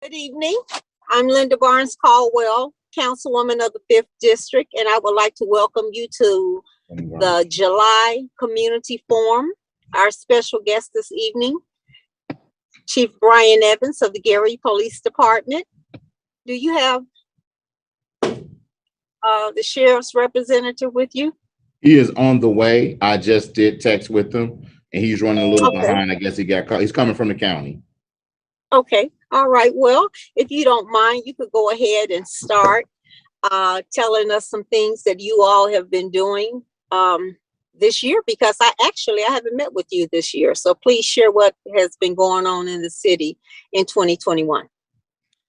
Good evening. I'm Linda Barnes-Caldwell, Councilwoman of the 5th District, and I would like to welcome you to the July Community Forum. Our special guest this evening, Chief Brian Evans of the Gary Police Department. Do you have the sheriff's representative with you? He is on the way. I just did text with him, and he's running a little behind. I guess he got caught. He's coming from the county. Okay. All right. Well, if you don't mind, you could go ahead and start telling us some things that you all have been doing this year, because I haven't met with you this year. So please share what has been going on in the city in 2021.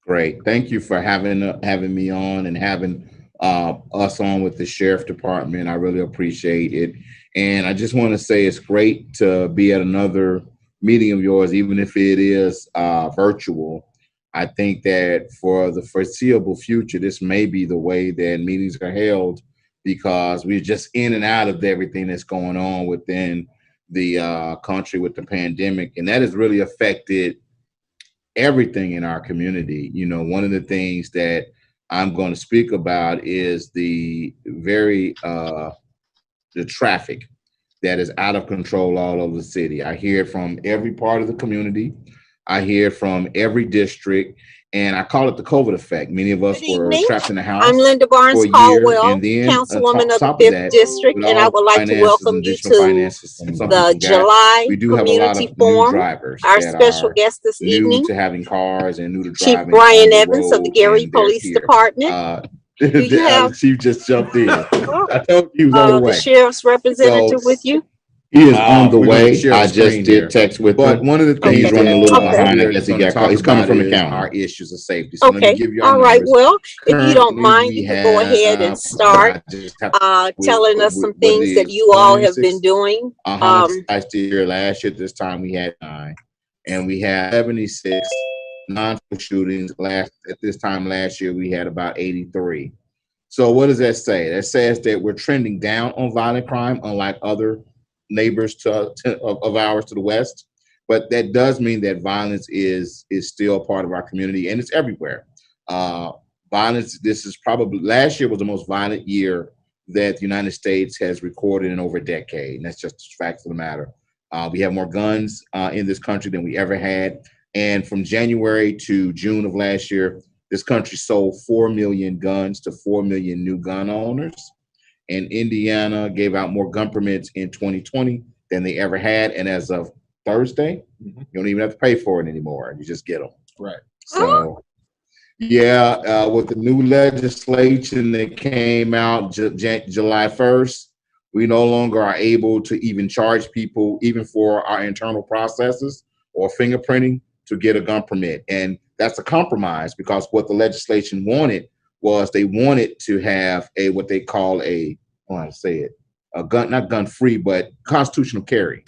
Great. Thank you for having me on and having us on with the sheriff department. I really appreciate it. And I just want to say it's great to be at another meeting of yours, even if it is virtual. I think that for the foreseeable future, this may be the way that meetings are held, because we're just in and out of everything that's going on within the country with the pandemic. And that has really affected everything in our community. You know, one of the things that I'm going to speak about is the traffic that is out of control all over the city. I hear it from every part of the community. I hear it from every district, and I call it the COVID effect. Many of us were trapped in the house. I'm Linda Barnes-Caldwell, Councilwoman of the 5th District, and I would like to welcome you to the July Community Forum. Our special guest this evening, new to having cars and new to Chief driving Brian Evans of the Gary Police Department. The chief just jumped in. I told you he was on the way. The sheriff's representative with you? He is on the way. I just did text with him. But one of the things he's running a little behind. I guess he got caught. He's coming from the county. Our issues of safety. So let me give you our all right. numbers. Well, if you don't mind, you can go ahead and start telling us some things that you all have been doing. Last year, this time we had 9, and we had 76 non-fatal shootings. At this time last year, we had about 83. So what does that say? That says that we're trending down on violent crime, unlike other neighbors of ours to the west. But that does mean that violence is still part of our community, and it's everywhere. Violence, this is probably, last year was the most violent year that the United States has recorded in over a decade, and that's just the facts of the matter. We have more guns in this country than we ever had. And from January to June of last year, this country sold 4 million guns to 4 million new gun owners. And Indiana gave out more gun permits in 2020 than they ever had. And as of Thursday, you don't even have to pay for it anymore. You just get them. Right. So, yeah, with the new legislation that came out July 1st, we no longer are able to even charge people, even for our internal processes or fingerprinting, to get a gun permit. And that's a compromise, because what the legislation wanted was they wanted to have what they call a gun, not gun free, but constitutional carry.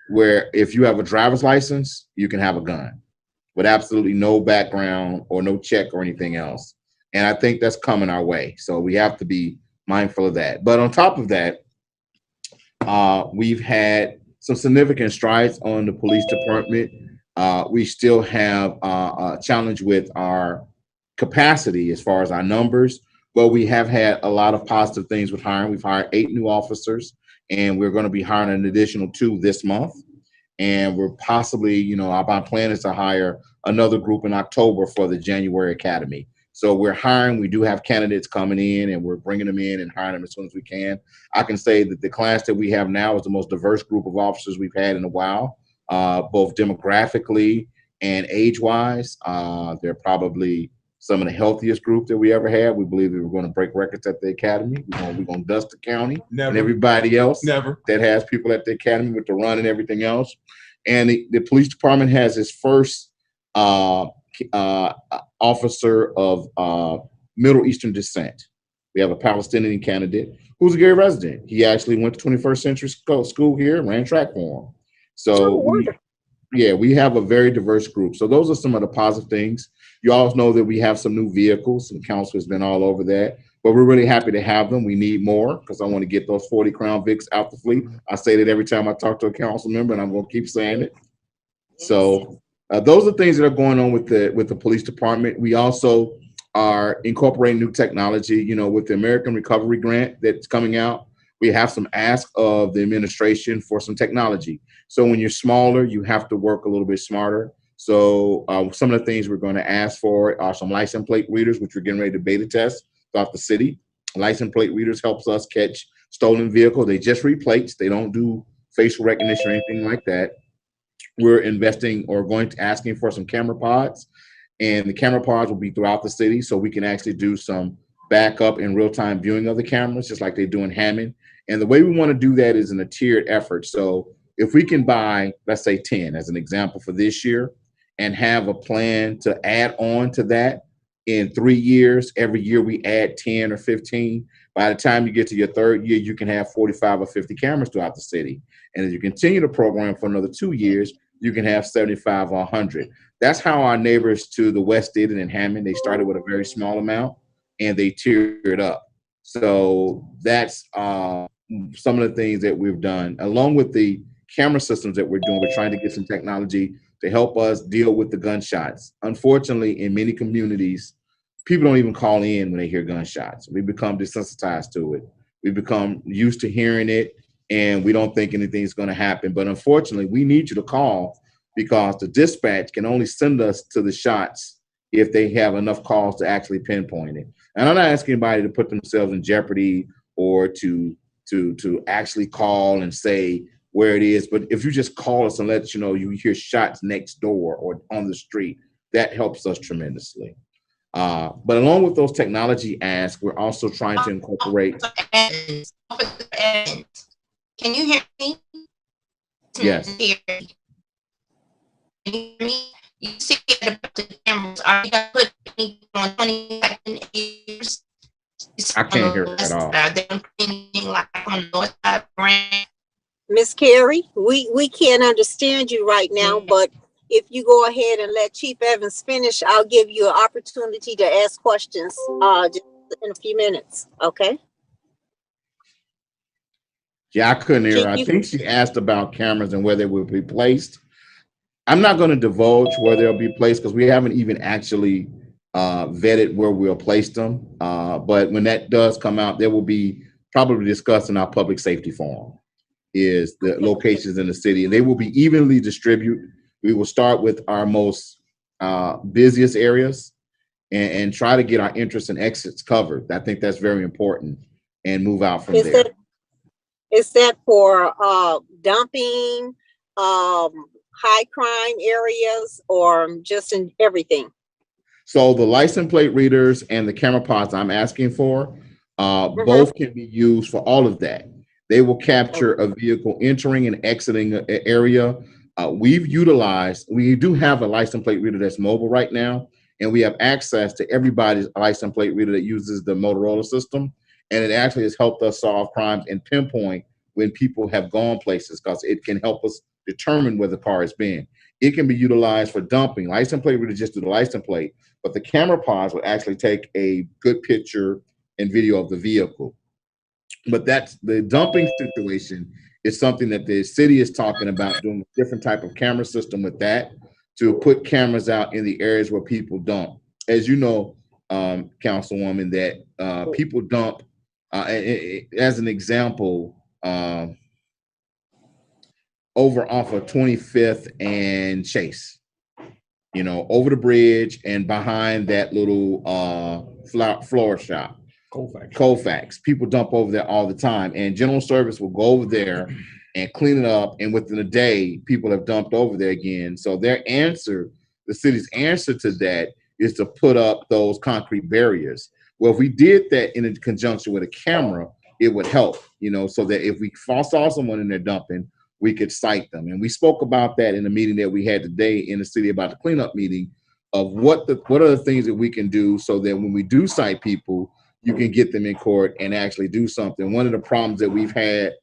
Where if you have a driver's license, you can have a gun with absolutely no background or no check or anything else. And I think that's coming our way. So we have to be mindful of that. But on top of that, we've had some significant strides on the police department. We still have a challenge with our capacity as far as our numbers, but we have had a lot of positive things with hiring. We've hired 8 new officers, and we're going to be hiring an additional 2 this month. And we're possibly, our plan is to hire another group in October for the January Academy. So we're hiring. We do have candidates coming in, and we're bringing them in and hiring them as soon as we can. I can say that the class that we have now is the most diverse group of officers we've had in a while, both demographically and age-wise. They're probably some of the healthiest group that we ever had. We believe that we're going to break records at the academy. We're going to dust the county and everybody else that has people at the academy with the run and everything else. And the police department has its first officer of Middle Eastern descent. We have a Palestinian candidate who's a Gary resident. He actually went to 21st Century School here and ran track for him. So we have a very diverse group. So those are some of the positive things. You all know that we have some new vehicles, and council has been all over that, but we're really happy to have them. We need more, because I want to get those 40 Crown Vics out the fleet. I say that every time I talk to a council member, and I'm going to keep saying it. So Those are things that are going on with the police department. We also are incorporating new technology. You know, with the American Recovery Grant that's coming out, we have some ask of the administration for some technology. So when you're smaller, you have to work a little bit smarter. So some of the things we're going to ask for are some license plate readers, which we're getting ready to beta test throughout the city. License plate readers helps us catch stolen vehicles. They just read plates. They don't do facial recognition or anything like that. We're investing or going to asking for some camera pods, and the camera pods will be throughout the city, so we can actually do some backup and real-time viewing of the cameras, just like they do in Hammond. And the way we want to do that is in a tiered effort. So if we can buy, let's say 10 as an example for this year, and have a plan to add on to that in 3 years, every year we add 10 or 15. By the time you get to your third year, you can have 45 or 50 cameras throughout the city. And as you continue the program for another 2 years, you can have 75 or 100. That's how our neighbors to the west did it in Hammond. They started with a very small amount and they tiered it up. So that's some of the things that we've done. Along with the camera systems that we're doing, we're trying to get some technology to help us deal with the gunshots. Unfortunately, in many communities, people don't even call in when they hear gunshots. We become desensitized to it. We become used to hearing it, and we don't think anything's going to happen. But unfortunately, we need you to call, because the dispatch can only send us to the shots if they have enough calls to actually pinpoint it. And I'm not asking anybody to put themselves in jeopardy or to actually call and say where it is. But if you just call us and let you know you hear shots next door or on the street, that helps us tremendously. But along with those technology asks, we're also trying to incorporate. Can you hear me? Yes. Can you hear me? You see about the cameras. Are you gonna put anything on 22nd years? I can't hear it at all. Are they anything like on the north side brand? Miss Carey, we can't understand you right now, but if you go ahead and let Chief Evans finish, I'll give you an opportunity to ask questions just in a few minutes. Okay. Yeah, I couldn't hear her. I think she asked about cameras and where they will be placed. I'm not going to divulge where they'll be placed because we haven't even actually vetted where we'll place them. But when that does come out, there will be probably discussed in our public safety forum is the locations in the city, and they will be evenly distributed. We will start with our most busiest areas and try to get our entrance and exits covered. I think that's very important, and move out from there. Is that for dumping, high crime areas, or just in everything? So the license plate readers and the camera pods I'm asking for, both can be used for all of that. They will capture a vehicle entering and exiting an area. We do have a license plate reader that's mobile right now, and we have access to everybody's license plate reader that uses the Motorola system. And it actually has helped us solve crimes and pinpoint when people have gone places, because it can help us determine where the car has been. It can be utilized for dumping. License plate reader just do the license plate, but the camera pods will actually take a good picture and video of the vehicle. But that's the dumping situation is something that the city is talking about, doing a different type of camera system with that, to put cameras out in the areas where people dump. As you know, Councilwoman, that people dump, as an example, over off of 25th and Chase, over the bridge and behind that little flower shop. Colfax. People dump over there all the time, and General Service will go over there and clean it up. And within a day, people have dumped over there again. So the city's answer to that is to put up those concrete barriers. Well, if we did that in conjunction with a camera, it would help, so that if we saw someone in there dumping, we could cite them. And we spoke about that in the meeting that we had today in the city about the cleanup meeting of what are the things that we can do so that when we do cite people, you can get them in court and actually do something. One of the problems that we've had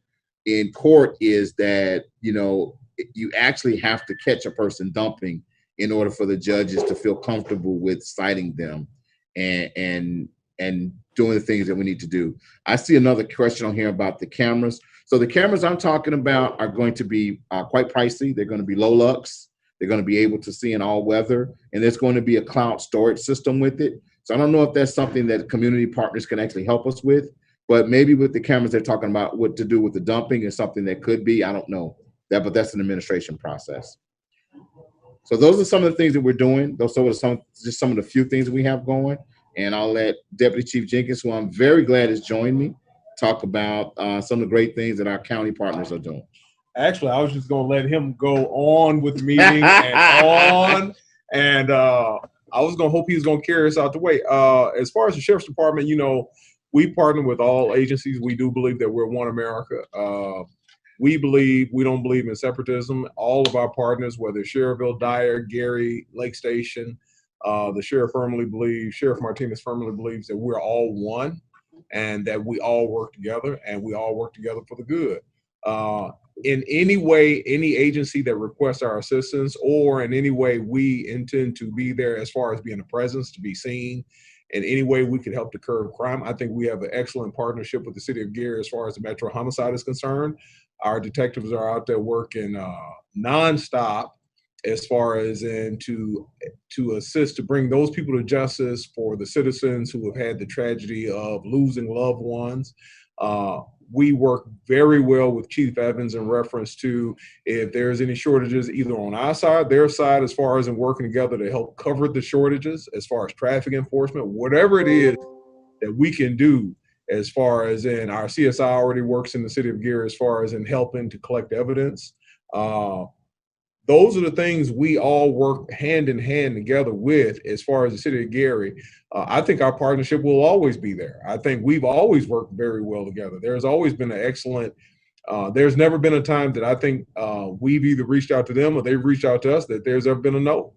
in court is that, you actually have to catch a person dumping in order for the judges to feel comfortable with citing them and doing the things that we need to do. I see another question on here about the cameras. So the cameras I'm talking about are going to be quite pricey. They're going to be low lux. They're going to be able to see in all weather, and there's going to be a cloud storage system with it. So I don't know if that's something that community partners can actually help us with, but maybe with the cameras they're talking about what to do with the dumping is something that could be. I don't know that, but that's an administration process. So those are some of the things that we're doing. Those are just some of the few things that we have going. And I'll let Deputy Chief Jenkins, who I'm very glad has joined me, talk about some of the great things that our county partners are doing. Actually, I was just going to let him go on with the meeting and on. And I was going to hope he was going to carry us out the way. As far as the Sheriff's Department, you know, we partner with all agencies. We do believe that we're one America. We don't believe in separatism. All of our partners, whether Sherrville, Dyer, Gary, Lake Station, the Sheriff Martinez firmly believes that we're all one and that we all work together and we all work together for the good. In any way, any agency that requests our assistance, or in any way we intend to be there as far as being a presence, to be seen, in any way we can help to curb crime. I think we have an excellent partnership with the city of Gary as far as the Metro Homicide is concerned. Our detectives are out there working nonstop as far as to assist to bring those people to justice for the citizens who have had the tragedy of losing loved ones. We work very well with Chief Evans in reference to if there's any shortages either on our side, their side, as far as in working together to help cover the shortages, as far as traffic enforcement, whatever it is that we can do, as far as in our CSI already works in the city of Gary as far as in helping to collect evidence. Those are the things we all work hand in hand together with as far as the city of Gary. I think our partnership will always be there. I think we've always worked very well together. There's always been an excellent, there's never been a time that I think we've either reached out to them or they've reached out to us that there's ever been a no.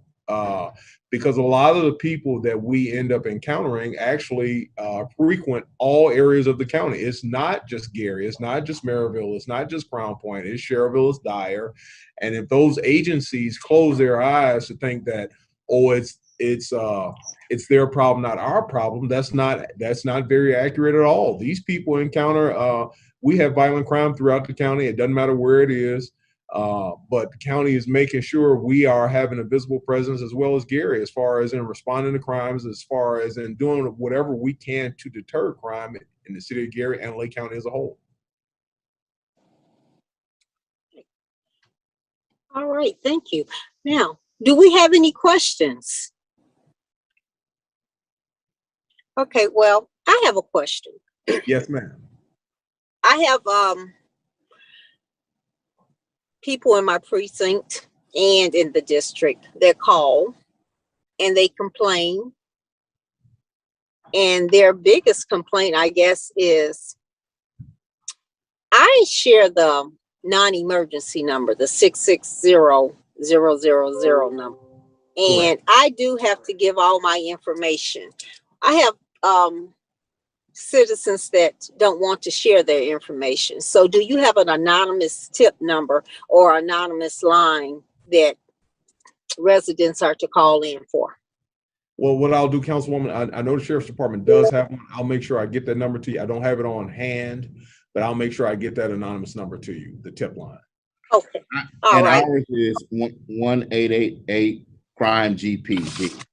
Because a lot of the people that we end up encountering actually frequent all areas of the county. It's not just Gary, it's not just Maryville, it's not just Crown Point, it's Sherrville, it's Dyer. And if those agencies close their eyes to think that, oh, it's their problem, not our problem, that's not very accurate at all. These people encounter, we have violent crime throughout the county. It doesn't matter where it is. But the county is making sure we are having a visible presence as well as Gary, as far as in responding to crimes, as far as in doing whatever we can to deter crime in the city of Gary and Lake County as a whole. All right, thank you. Now, do we have any questions? Okay, well, I have a question. Yes, ma'am. I have people in my precinct and in the district that call and they complain. And their biggest complaint, I guess, is I share the non-emergency number, the 660-000 number. And correct. I do have to give all my information. I have citizens that don't want to share their information. So do you have an anonymous tip number or anonymous line that residents are to call in for? Well, what I'll do, Councilwoman, I know the Sheriff's Department does have one. I'll make sure I get that number to you. I don't have it on hand, but I'll make sure I get that anonymous number to you, the tip line. Okay. All right. Ours is 1-888 crime GP.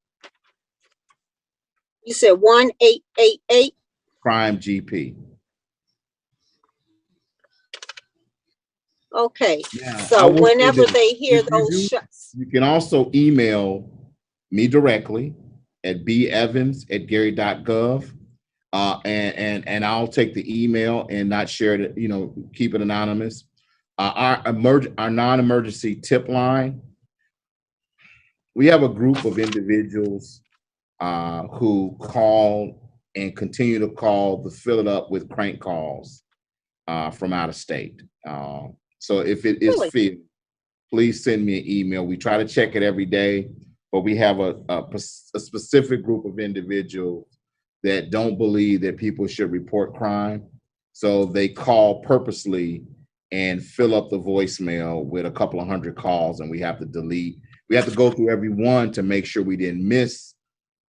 You said 1-888 crime GP. Okay. Now, so whenever they hear those shots, you can also email me directly at bevans@gary.gov. And I'll take the email and not share it, keep it anonymous. Our non-emergency tip line, we have a group of individuals who call and continue to call to fill it up with crank calls from out of state. So if it is filled, please send me an email. We try to check it every day, but we have a specific group of individuals that don't believe that people should report crime. So they call purposely and fill up the voicemail with a couple of hundred calls, and we have to delete. We have to go through every one to make sure we didn't miss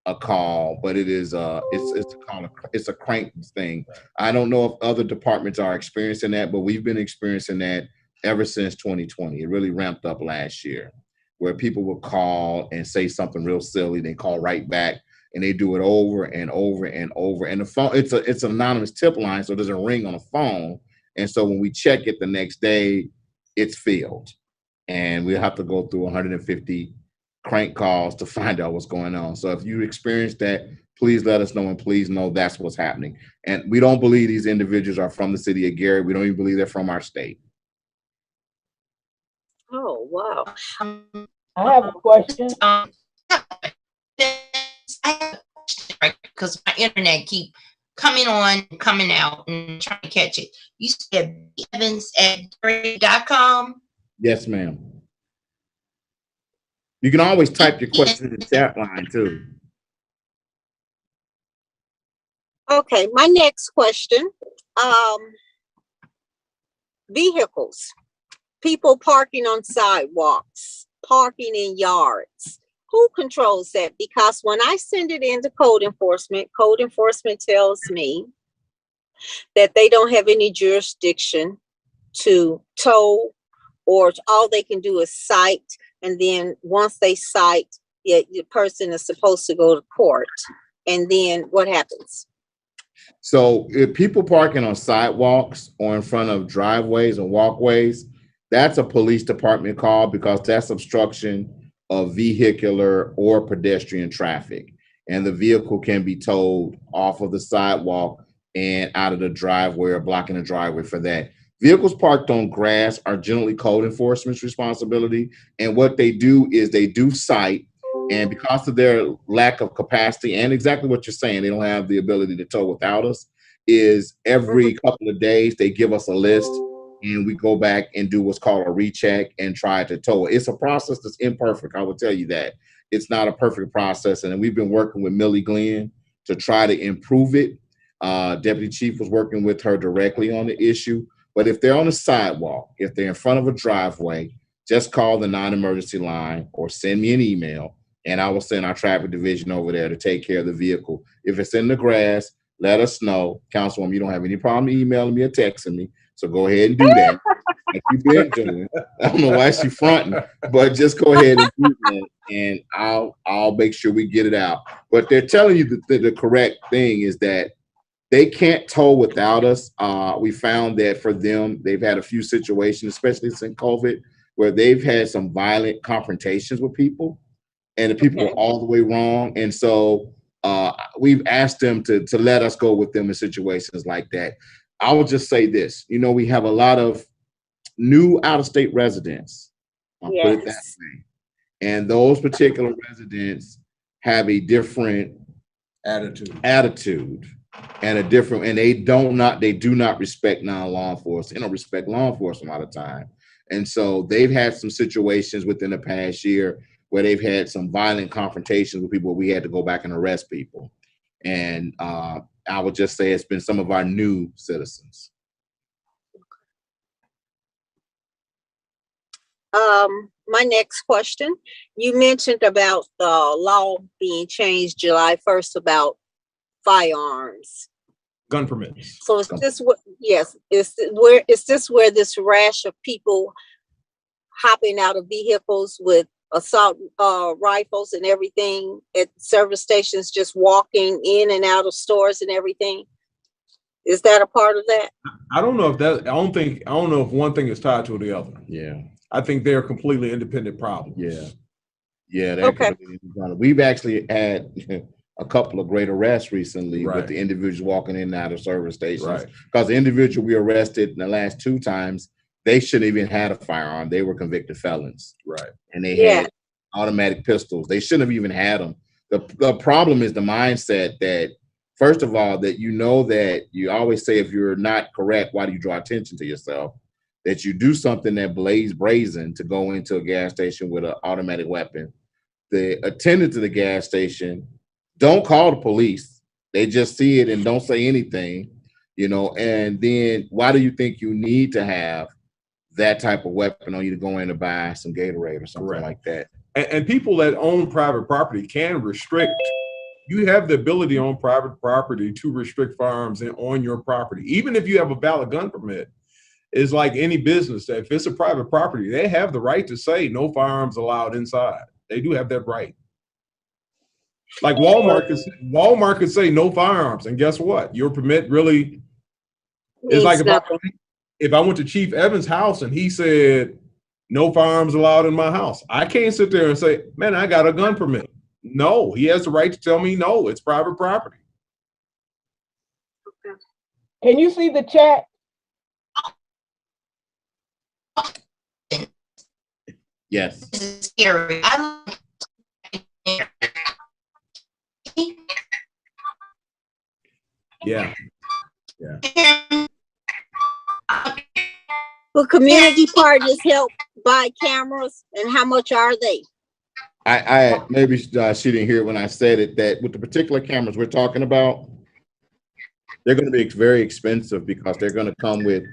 a call, but it is it's a crank thing. I don't know if other departments are experiencing that, but we've been experiencing that ever since 2020. It really ramped up last year. where people will call and say something real silly. They call right back, and they do it over and over and over. And the phone, it's an anonymous tip line, so it doesn't ring on the phone. And so when we check it the next day, it's filled, and we have to go through 150 crank calls to find out what's going on. So if you experience that, please let us know, and please know that's what's happening. And we don't believe these individuals are from the city of Gary. We don't even believe they're from our state. Oh, wow. I have a question. Because my internet keep coming on, coming out, and trying to catch it. You said evans@gary.com. Yes, ma'am. You can always type your question in the chat line too. Okay, my next question. Vehicles, people parking on sidewalks, parking in yards. Who controls that? Because when I send it into code enforcement tells me that they don't have any jurisdiction to tow, or all they can do is cite. And then once they cite, the person is supposed to go to court. And then what happens? So if people parking on sidewalks or in front of driveways and walkways, that's a police department call, because that's obstruction of vehicular or pedestrian traffic. And the vehicle can be towed off of the sidewalk and out of the driveway, or blocking the driveway for that. Vehicles parked on grass are generally code enforcement's responsibility. And what they do is they do cite, and because of their lack of capacity and exactly what you're saying, they don't have the ability to tow without us, is every couple of days they give us a list, and we go back and do what's called a recheck and try to tow it. It's a process that's imperfect, I will tell you that. It's not a perfect process, and we've been working with Millie Glenn to try to improve it. Deputy Chief was working with her directly on the issue. But if they're on a sidewalk, if they're in front of a driveway, just call the non-emergency line or send me an email, and I will send our traffic division over there to take care of the vehicle. If it's in the grass, let us know. Councilwoman, you don't have any problem emailing me or texting me, so go ahead and do that. Like you've been doing. I don't know why she's fronting, but just go ahead and do that, and I'll make sure we get it out. But they're telling you that the correct thing is that they can't tow without us. We found that for them, they've had a few situations, especially since COVID, where they've had some violent confrontations with people, and the people were all the way wrong. And so we've asked them to let us go with them in situations like that. I will just say this, we have a lot of new out-of-state residents. I'll put it that way. And those particular residents have a different attitude. And they do not respect non-law enforcement. They don't respect law enforcement a lot of time. And so they've had some situations within the past year where they've had some violent confrontations with people where we had to go back and arrest people. And I would just say it's been some of our new citizens. My next question, you mentioned about the law being changed July 1st about firearms, gun permits. So is this what? Yes, is this where this rash of people hopping out of vehicles with assault rifles and everything at service stations, just walking in and out of stores and everything? Is that a part of that? I don't know if that. I don't know if one thing is tied to the other. Yeah, I think they're completely independent problems. Yeah. Okay. We've actually had a couple of great arrests recently with the individuals walking in and out of service stations. Because the individual we arrested in the last 2 times, they shouldn't even had a firearm. They were convicted felons. Right. And they had automatic pistols. They shouldn't have even had them. The problem is the mindset that, first of all, that that you always say if you're not correct, why do you draw attention to yourself? That you do something that brazen to go into a gas station with an automatic weapon. The attendant to the gas station don't call the police. They just see it and don't say anything, and then why do you think you need to have that type of weapon on you to go in and buy some Gatorade or something like that? And people that own private property can restrict. You have the ability on private property to restrict firearms on your property, even if you have a valid gun permit. It's like any business. If it's a private property, they have the right to say no firearms allowed inside. They do have that right. Like Walmart could say no firearms, and guess what? Your permit really is like if I went to Chief Evans' house and he said no firearms allowed in my house, I can't sit there and say, man, I got a gun permit. No, he has the right to tell me no, it's private property. Can you see the chat? Yes. This is scary. Yeah. Will community partners help buy cameras, and how much are they? I maybe she didn't hear it when I said it, that with the particular cameras we're talking about, they're going to be very expensive because they're going to come with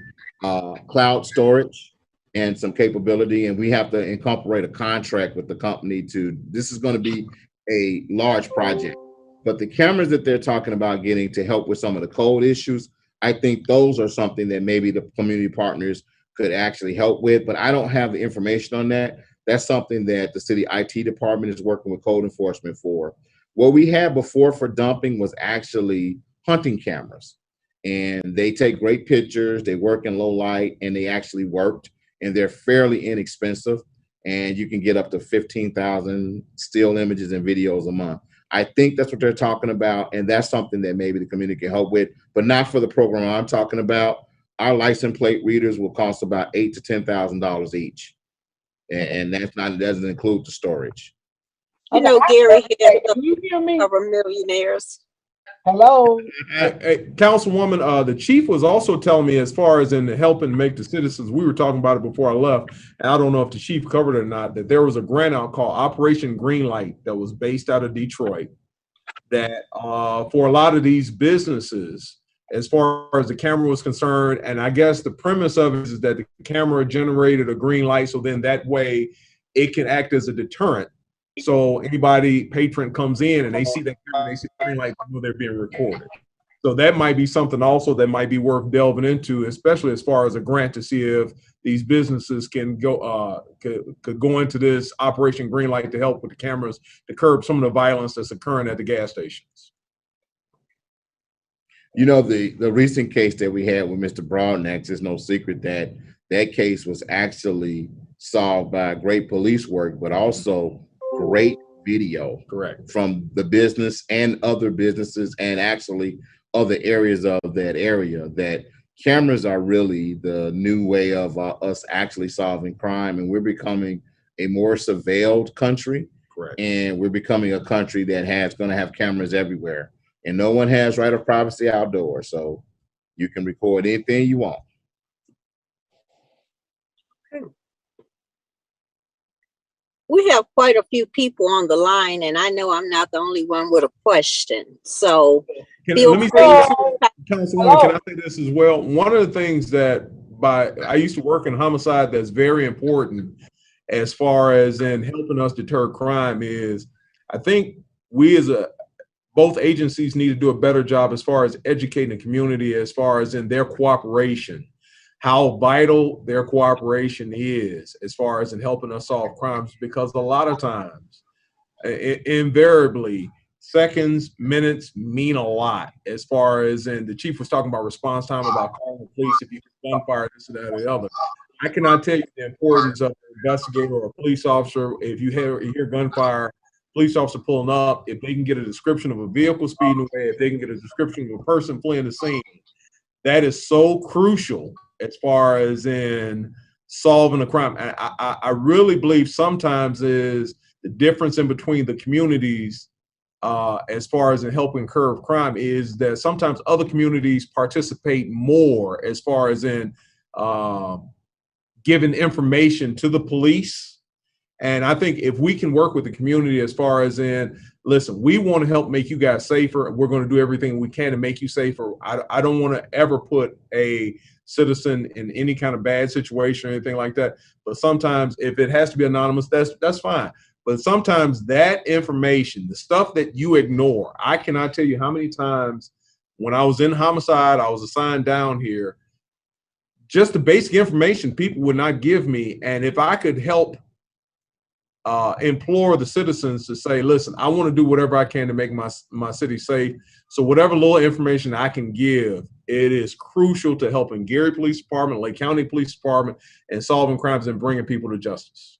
cloud storage and some capability, and we have to incorporate a contract with the company this is going to be a large project. But the cameras that they're talking about getting to help with some of the code issues, I think those are something that maybe the community partners could actually help with, but I don't have the information on that. That's something that the city IT department is working with code enforcement for. What we had before for dumping was actually hunting cameras, and they take great pictures, they work in low light, and they actually worked, and they're fairly inexpensive, and you can get up to 15,000 still images and videos a month. I think that's what they're talking about, and that's something that maybe the community can help with, but not for the program I'm talking about. Our license plate readers will cost about $8,000 to $10,000 each, and that's not, it doesn't include the storage. You know, Gary had Can you hear me? cover millionaires. Hello. Hey, Councilwoman, the chief was also telling me, as far as in helping make the citizens, we were talking about it before I left, and I don't know if the chief covered it or not, that there was a grant out called Operation Greenlight that was based out of Detroit, that for a lot of these businesses, as far as the camera was concerned, and I guess the premise of it is that the camera generated a green light, so then that way it can act as a deterrent. So anybody patron comes in and they see that camera, they see the green light, they know they're being recorded. So that might be something also that might be worth delving into, especially as far as a grant, to see if these businesses can go could go into this Operation Greenlight to help with the cameras to curb some of the violence that's occurring at the gas stations. You know, the recent case that we had with Mr. Broadnax, it's no secret that that case was actually solved by great police work, but also great video. Correct. From the business and other businesses, and actually other areas of that area, that cameras are really the new way of us actually solving crime, and we're becoming a more surveilled country. Correct. And we're becoming a country that going to have cameras everywhere, and no one has right of privacy outdoors, so you can record anything you want. We have quite a few people on the line, and I know I'm not the only one with a question. So Let me say this, Councilwoman, can I say this as well? One of the things that I used to work in homicide that's very important as far as in helping us deter crime is, I think we as both agencies need to do a better job as far as educating the community, as far as in their cooperation, how vital their cooperation is as far as in helping us solve crimes, because a lot of times, invariably, seconds, minutes mean a lot, as far as in the chief was talking about response time, about calling the police if you get gunfire, this, that, or the other. I cannot tell you the importance of an investigator or a police officer. If you hear gunfire, police officer pulling up, if they can get a description of a vehicle speeding away, if they can get a description of a person fleeing the scene, that is so crucial as far as in solving a crime. And I really believe sometimes is the difference in between the communities as far as in helping curb crime is that sometimes other communities participate more as far as in giving information to the police. And I think if we can work with the community as far as in, listen, we want to help make you guys safer, and we're going to do everything we can to make you safer. I don't want to ever put a citizen in any kind of bad situation or anything like that. But sometimes if it has to be anonymous, that's fine. But sometimes that information, the stuff that you ignore, I cannot tell you how many times when I was in homicide, I was assigned down here, just the basic information people would not give me. And if I could help implore the citizens to say, listen, I want to do whatever I can to make my city safe. So whatever little information I can give, it is crucial to helping Gary Police Department, Lake County Police Department, and solving crimes and bringing people to justice.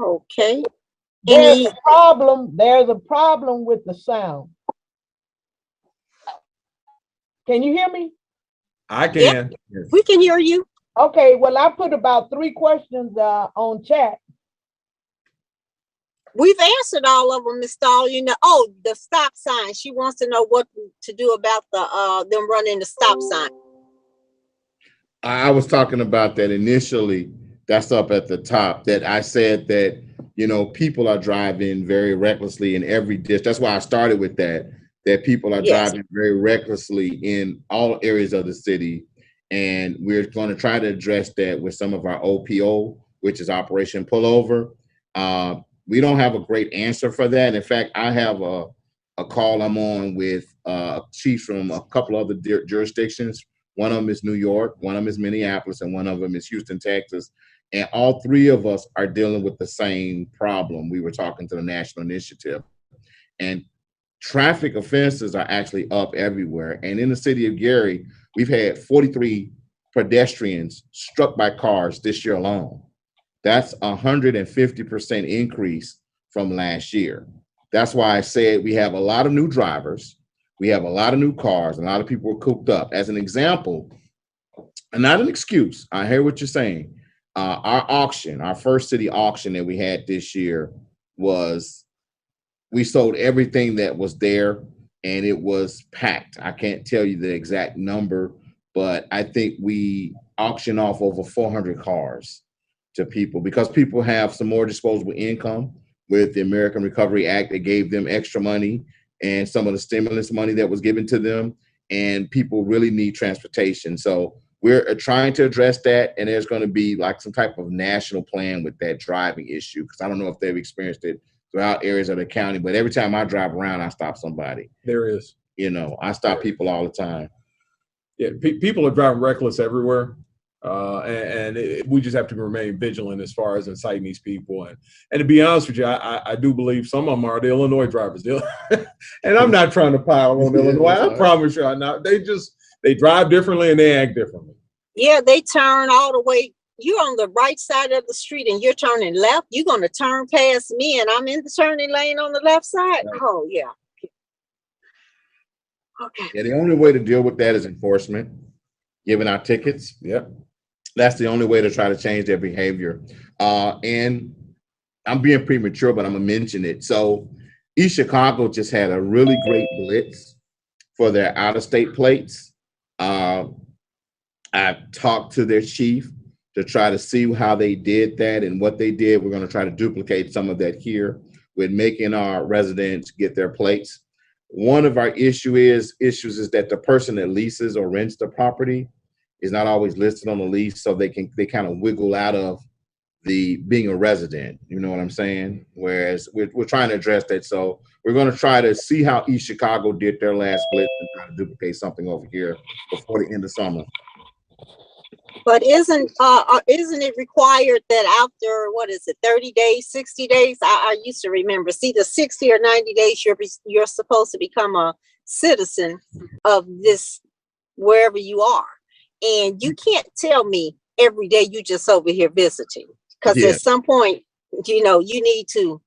Okay. There's a problem. There's a problem with the sound. Can you hear me? I can. Yes. We can hear you. Okay, well, I put about 3 questions on chat. We've answered all of them, Ms. Stahl. You know, the stop sign. She wants to know what to do about them running the stop sign. I was talking about that initially. That's up at the top. That I said that, you know, people are driving very recklessly in every district. That's why I started with that. That people are driving very recklessly in all areas of the city. And we're going to try to address that with some of our OPO, which is Operation Pullover. We don't have a great answer for that. In fact, I have a call I'm on with chiefs from a couple other jurisdictions. One of them is New York, one of them is Minneapolis, and one of them is Houston, Texas. And all 3 of us are dealing with the same problem. We were talking to the national initiative. And traffic offenses are actually up everywhere. And in the city of Gary, we've had 43 pedestrians struck by cars this year alone. That's 150% increase from last year. That's why I said we have a lot of new drivers. We have a lot of new cars. A lot of people are cooped up. As an example, and not an excuse, I hear what you're saying. Our auction, our first city auction that we had this year we sold everything that was there and it was packed. I can't tell you the exact number, but I think we auctioned off over 400 cars to people because people have some more disposable income with the American Recovery Act that gave them extra money and some of the stimulus money that was given to them, and people really need transportation. So we're trying to address that, and there's going to be like some type of national plan with that driving issue, because I don't know if they've experienced it throughout areas of the county, but every time I drive around, I stop somebody. There is. You know, I stop people all the time. Yeah, people are driving reckless everywhere. We just have to remain vigilant as far as inciting these people. And to be honest with you, I do believe some of them are the Illinois drivers. And I'm not trying to pile on Illinois. I promise you I'm not. They drive differently and they act differently. Yeah, they turn all the way. You're on the right side of the street and you're turning left. You're going to turn past me and I'm in the turning lane on the left side. Right. Oh, yeah. Okay. Yeah, the only way to deal with that is enforcement, giving out tickets. Yep. That's the only way to try to change their behavior. And I'm being premature, but I'm going to mention it. So East Chicago just had a really great blitz for their out-of-state plates. I've talked to their chief to try to see how they did that and what they did. We're going to try to duplicate some of that here with making our residents get their plates. One of our issues is that the person that leases or rents the property is not always listed on the lease, so they kind of wiggle out of the being a resident. You know what I'm saying? Whereas we're trying to address that. So we're going to try to see how East Chicago did their last blitz and try to duplicate something over here before the end of summer. But isn't it required that after, 30 days, 60 days? I used to remember, it's either 60 or 90 days, you're supposed to become a citizen of this, wherever you are. And you can't tell me every day you just over here visiting, because at some point, you need to,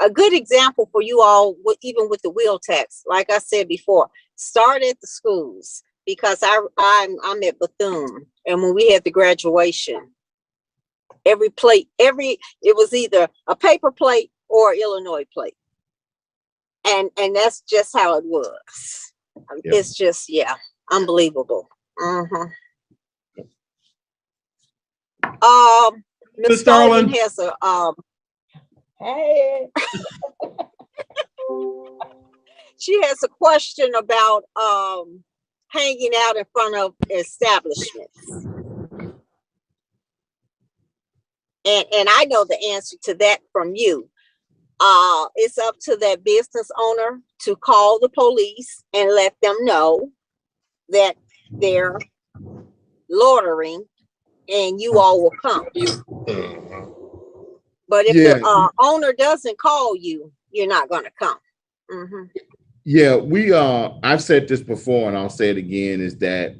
a good example for you all, even with the wheel tax, like I said before, start at the schools. Because I'm at Bethune, and when we had the graduation, it was either a paper plate or Illinois plate, and that's just how it was. Yep. It's just unbelievable. Ms. Starling has a hey. She has a question about hanging out in front of establishments. And I know the answer to that from you. It's up to that business owner to call the police and let them know that they're loitering, and you all will come. But if Yeah. the owner doesn't call you, you're not going to come. Mhm. Yeah, I've said this before and I'll say it again, is that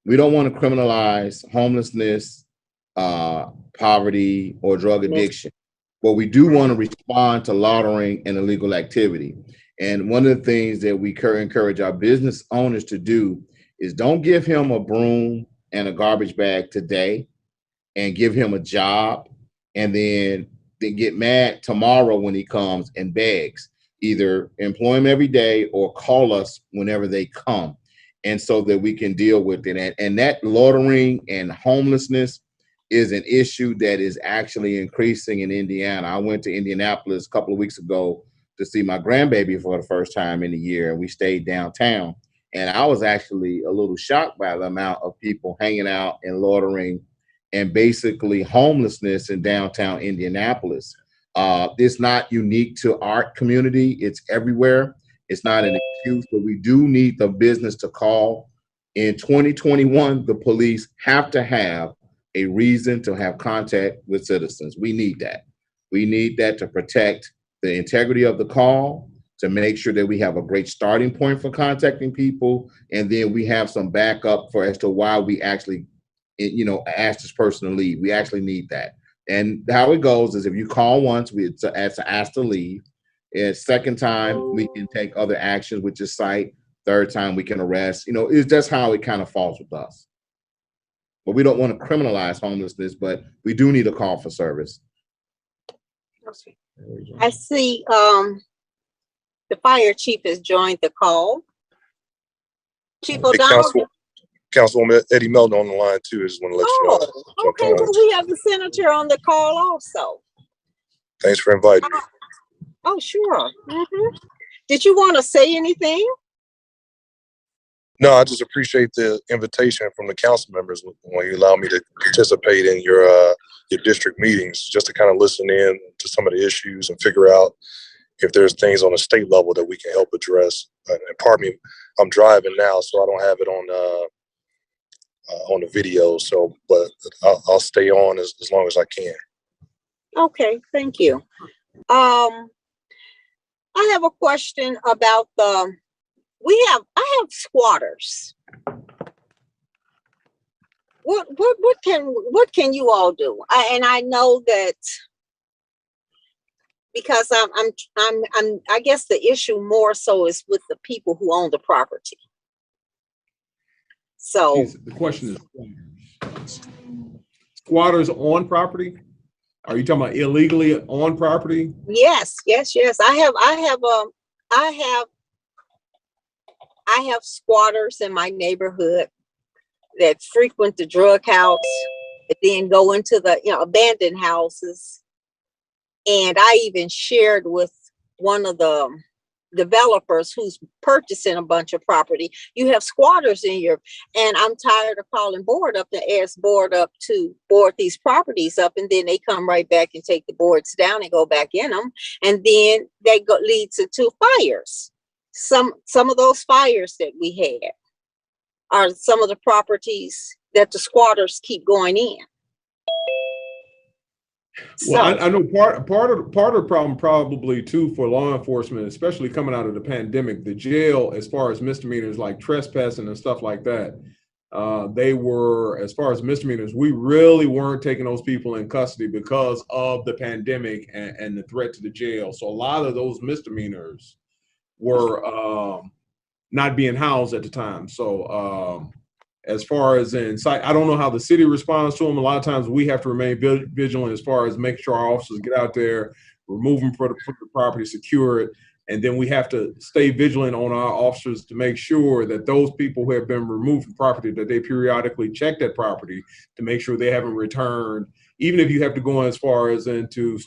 we don't want to criminalize homelessness, poverty, or drug addiction. But we do want to respond to loitering and illegal activity. And one of the things that we encourage our business owners to do is don't give him a broom and a garbage bag today and give him a job and then get mad tomorrow when he comes and begs. Either employ him every day or call us whenever they come, and so that we can deal with it. And that loitering and homelessness is an issue that is actually increasing in Indiana. I went to Indianapolis a couple of weeks ago to see my grandbaby for the first time in a year, and we stayed downtown. And I was actually a little shocked by the amount of people hanging out and loitering and basically homelessness in downtown Indianapolis. It's not unique to our community. It's everywhere. It's not an excuse, but we do need the business to call. In 2021, the police have to have a reason to have contact with citizens. We need that. We need that to protect the integrity of the call, to make sure that we have a great starting point for contacting people, and then we have some backup for as to why we actually, ask this person to leave. We actually need that. And how it goes is if you call once, it's asked to leave. And second time, we can take other actions, which is cite. Third time, we can arrest. It's just how it kind of falls with us. But we don't want to criminalize homelessness, but we do need a call for service. I see the fire chief has joined the call. Chief Hey, O'Donnell. Councilwoman Eddie Melton on the line too. Just want to let you know. Oh, okay. Well, we have the senator on the call also. Thanks for inviting me. Oh, sure. Did you want to say anything? No, I just appreciate the invitation from the council members when you allow me to participate in your district meetings, just to kind of listen in to some of the issues and figure out if there's things on a state level that we can help address. And pardon me, I'm driving now, so I don't have it on the video. So, but I'll stay on as long as I can. Okay, thank you. I have a question about I have squatters. What can you all do? I know that because I guess the issue more so is with the people who own the property. So the question is squatters on property? Are you talking about illegally on property? Yes. I have squatters in my neighborhood that frequent the drug house and then go into the abandoned houses. And I even shared with one of the developers who's purchasing a bunch of property. You have squatters in your, and I'm tired of calling board up to ask board up to board these properties up, and then they come right back and take the boards down and go back in them, and then they leads to fires. Some of those fires that we had are some of the properties that the squatters keep going in. Well, I know part of the problem probably too for law enforcement, especially coming out of the pandemic, the jail, as far as misdemeanors like trespassing and stuff like that, they were, as far as misdemeanors, we really weren't taking those people in custody because of the pandemic and the threat to the jail. So a lot of those misdemeanors were not being housed at the time. So as far as in sight, I don't know how the city responds to them. A lot of times we have to remain vigilant as far as making sure our officers get out there, remove them from the property, secure it. And then we have to stay vigilant on our officers to make sure that those people who have been removed from property, that they periodically check that property to make sure they haven't returned. Even if you have to go as far as into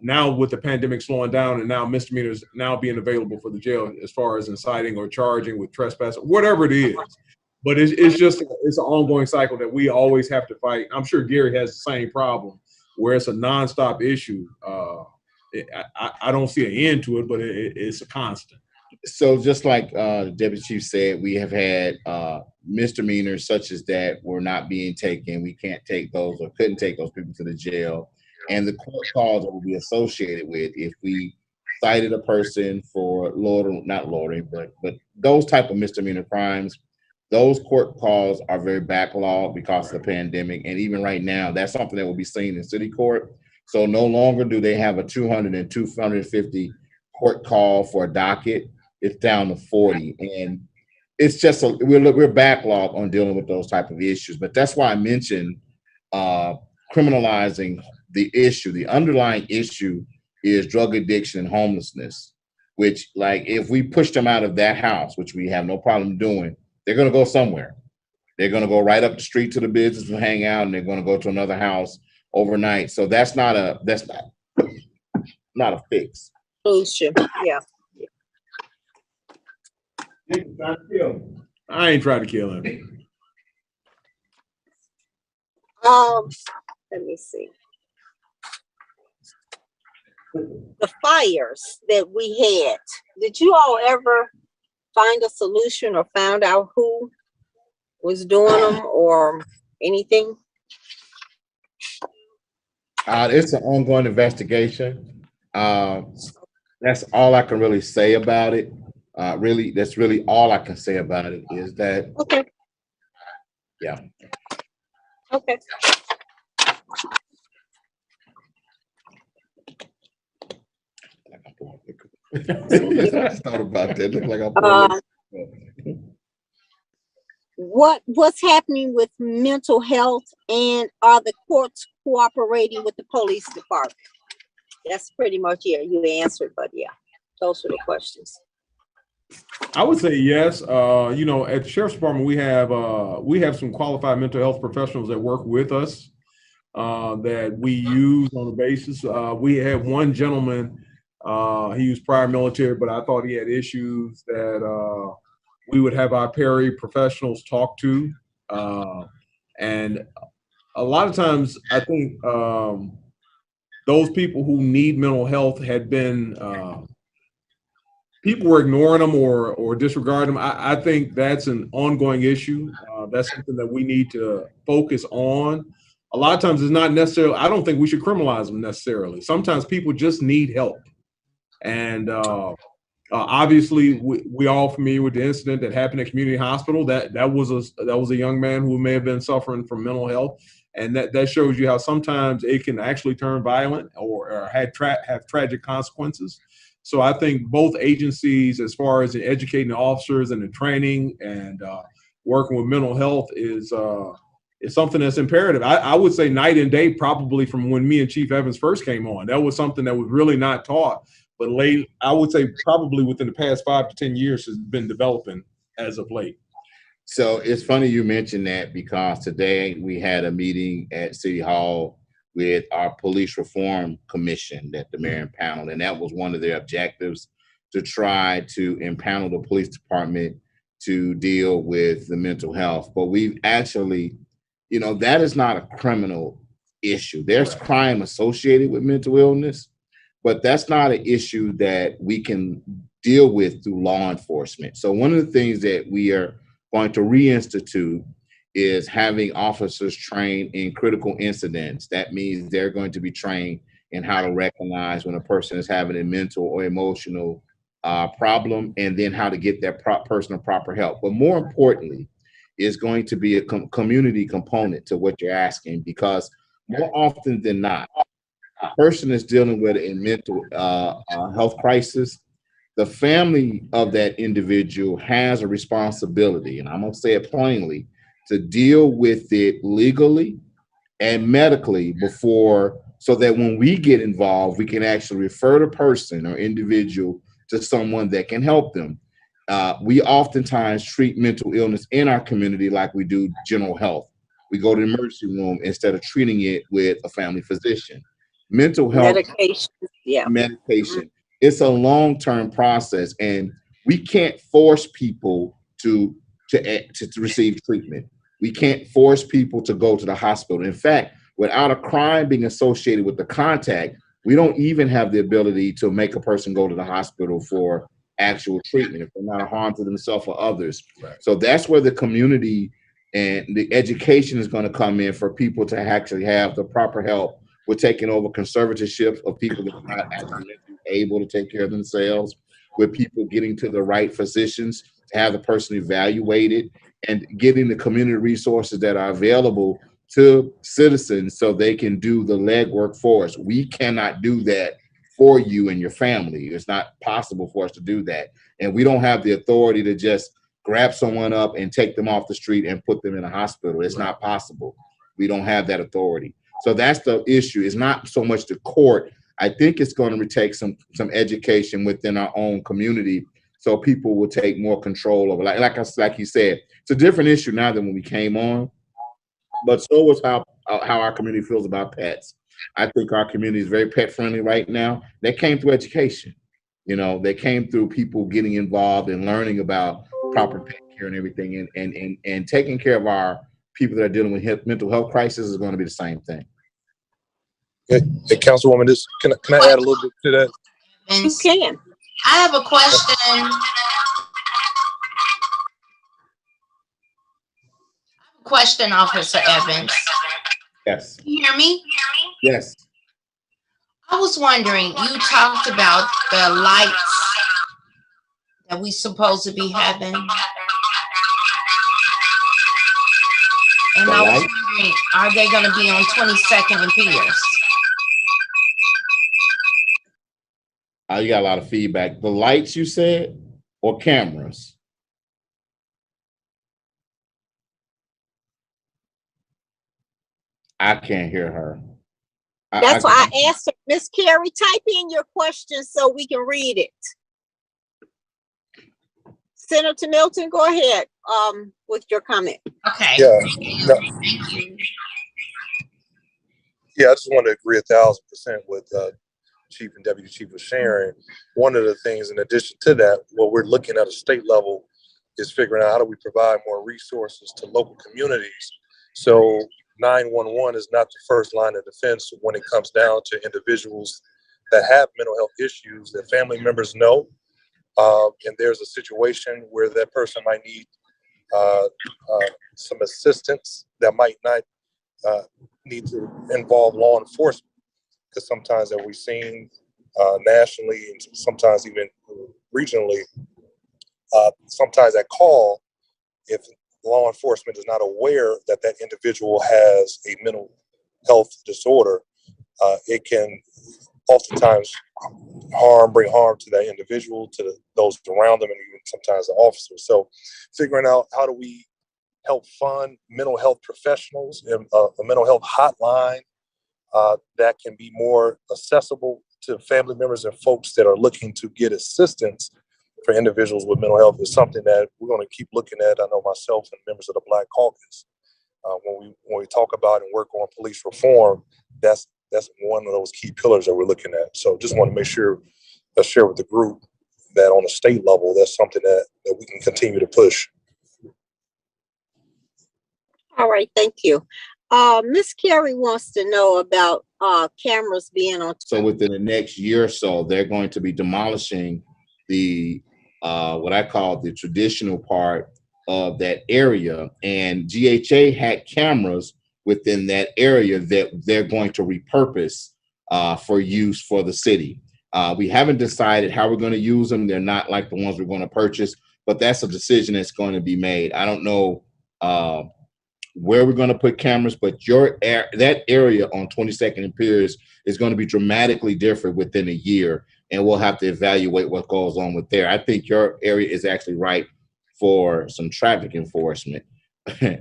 now with the pandemic slowing down and now misdemeanors now being available for the jail as far as inciting or charging with trespass, whatever it is. But it's an ongoing cycle that we always have to fight. I'm sure Gary has the same problem where it's a nonstop issue. I don't see an end to it, but it's a constant. So just like the Deputy Chief said, we have had misdemeanors such as that were not being taken. We can't take those or couldn't take those people to the jail. And the court calls that will be associated with if we cited a person for not loitering, but those type of misdemeanor crimes, those court calls are very backlogged because of the pandemic. And even right now, that's something that will be seen in city court. So no longer do they have a 200 and 250 court call for a docket. It's down to 40. And it's just, we're backlogged on dealing with those type of issues. But that's why I mentioned criminalizing the issue. The underlying issue is drug addiction and homelessness, which, like, if we push them out of that house, which we have no problem doing, they're going to go somewhere. They're going to go right up the street to the business and hang out, and they're going to go to another house overnight. So that's not a fix. Solution. Yeah. I ain't trying to kill him. Let me see. The fires that we had, did you all ever find a solution or found out who was doing them or anything? It's an ongoing investigation. That's all I can really say about it. That's really all I can say about it is that. Okay. Yeah. Okay. I thought about that. Look like I'm what's happening with mental health, and are the courts cooperating with the police department? That's pretty much it. You answered, but yeah, those were the questions. I would say yes. At the Sheriff's Department, we have some qualified mental health professionals that work with us that we use on a basis. We have one gentleman. He was prior military, but I thought he had issues that we would have our paraprofessionals talk to. And a lot of times, I think those people who need mental health had been people were ignoring them or disregarding them. I think that's an ongoing issue. That's something that we need to focus on. A lot of times it's not necessarily, I don't think we should criminalize them necessarily. Sometimes people just need help. And obviously we all familiar with the incident that happened at Community Hospital. That was a young man who may have been suffering from mental health. And that shows you how sometimes it can actually turn violent or have tragic consequences. So I think both agencies, as far as in educating the officers and the training and working with mental health, is something that's imperative. I would say night and day, probably from when me and Chief Evans first came on. That was something that was really not taught, but late, I would say probably within the past 5 to 10 years has been developing as of late. So it's funny you mentioned that, because today we had a meeting at City Hall with our Police Reform Commission that the mayor impaneled, and that was one of their objectives, to try to impanel the police department to deal with the mental health. But we've actually, that is not a criminal issue. There's crime associated with mental illness, but that's not an issue that we can deal with through law enforcement. So one of the things that we are going to reinstitute is having officers trained in critical incidents. That means they're going to be trained in how to recognize when a person is having a mental or emotional problem, and then how to get that person a proper help. But more importantly, is going to be a community component to what you're asking, because more often than not, a person is dealing with a mental health crisis. The family of that individual has a responsibility, and I'm going to say it plainly, to deal with it legally and medically before, so that when we get involved, we can actually refer the person or individual to someone that can help them. We oftentimes treat mental illness in our community like we do general health. We go to the emergency room instead of treating it with a family physician. Mental health Medication. Yeah. Medication. It's a long-term process, and we can't force people to receive treatment. We can't force people to go to the hospital. In fact, Without a crime being associated with the contact, we don't even have the ability to make a person go to the hospital for actual treatment if they're not a harm to themselves or others. Right. So that's where the community and the education is going to come in for people to actually have the proper help with taking over conservatorship of people that are not actually able to take care of themselves, with people getting to the right physicians to have the person evaluated, and getting the community resources that are available to citizens so they can do the legwork for us. We cannot do that for you and your family. It's not possible for us to do that. And we don't have the authority to just grab someone up and take them off the street and put them in a hospital. It's not possible. We don't have that authority. So that's the issue. It's not so much the court. I think it's going to take some education within our own community so people will take more control over. Like you said, it's a different issue now than when we came on. But so is how our community feels about pets. I think our community is very pet friendly right now. That came through education. You know, they came through people getting involved and learning about proper pet care and everything, and taking care of our people that are dealing with mental health crisis is going to be the same thing. Hey, Councilwoman, can I add a little bit to that? You can. I have a question. Question, Officer Evans. Yes. You hear me? Yes. I was wondering, you talked about the lights that we supposed to be having. And I was wondering, are they going to be on 22nd and Pierce? You got a lot of feedback. The lights, you said, or cameras? I can't hear her. That's why I asked her, Miss Carrie, type in your question so we can read it. Senator Milton, go ahead with your comment. Okay. Yeah. Thank you. Yeah, I just want to agree 1,000% with Chief and Deputy Chief was sharing. One of the things, in addition to that, what we're looking at a state level is figuring out how do we provide more resources to local communities. So 911 is not the first line of defense when it comes down to individuals that have mental health issues that family members know. And there's a situation where that person might need some assistance that might not need to involve law enforcement. Because sometimes that we've seen nationally and sometimes even regionally, sometimes that call, if law enforcement is not aware that that individual has a mental health disorder, it can oftentimes bring harm to that individual, to those around them, and even sometimes the officers. So figuring out how do we help fund mental health professionals and a mental health hotline that can be more accessible to family members and folks that are looking to get assistance for individuals with mental health is something that we're going to keep looking at. I know myself and members of the Black Caucus, when we talk about and work on police reform, that's one of those key pillars that we're looking at. So just want to make sure I share with the group that on a state level, that's something that we can continue to push. All right, thank you. Miss Carrie wants to know about cameras being on. So within the next year or so, they're going to be demolishing the what I call the traditional part of that area, and GHA had cameras within that area that they're going to repurpose for use for the city. We haven't decided how we're going to use them. They're not like the ones we're going to purchase, but that's a decision that's going to be made. I don't know where we're going to put cameras, but that area on 22nd and Pierce is going to be dramatically different within a year, and we'll have to evaluate what goes on with there. I think your area is actually right for some traffic enforcement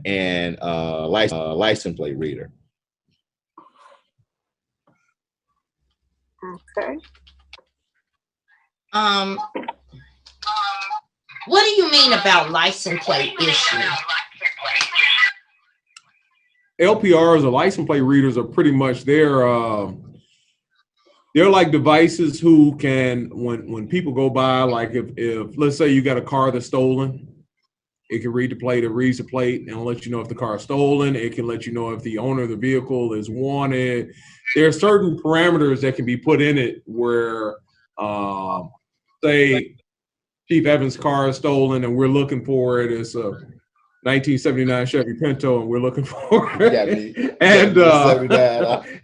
and license plate reader. Okay. What do you mean about license plate issue? LPRs or license plate readers are pretty much they're like devices who can, when people go by, like if let's say you got a car that's stolen It can read the plate. It reads the plate and let you know if the car is stolen. It can let you know if the owner of the vehicle is wanted. There are certain parameters that can be put in it where, say, Chief Evans' car is stolen and we're looking for it. It's a 1979 Chevy Pinto and we're looking for it. And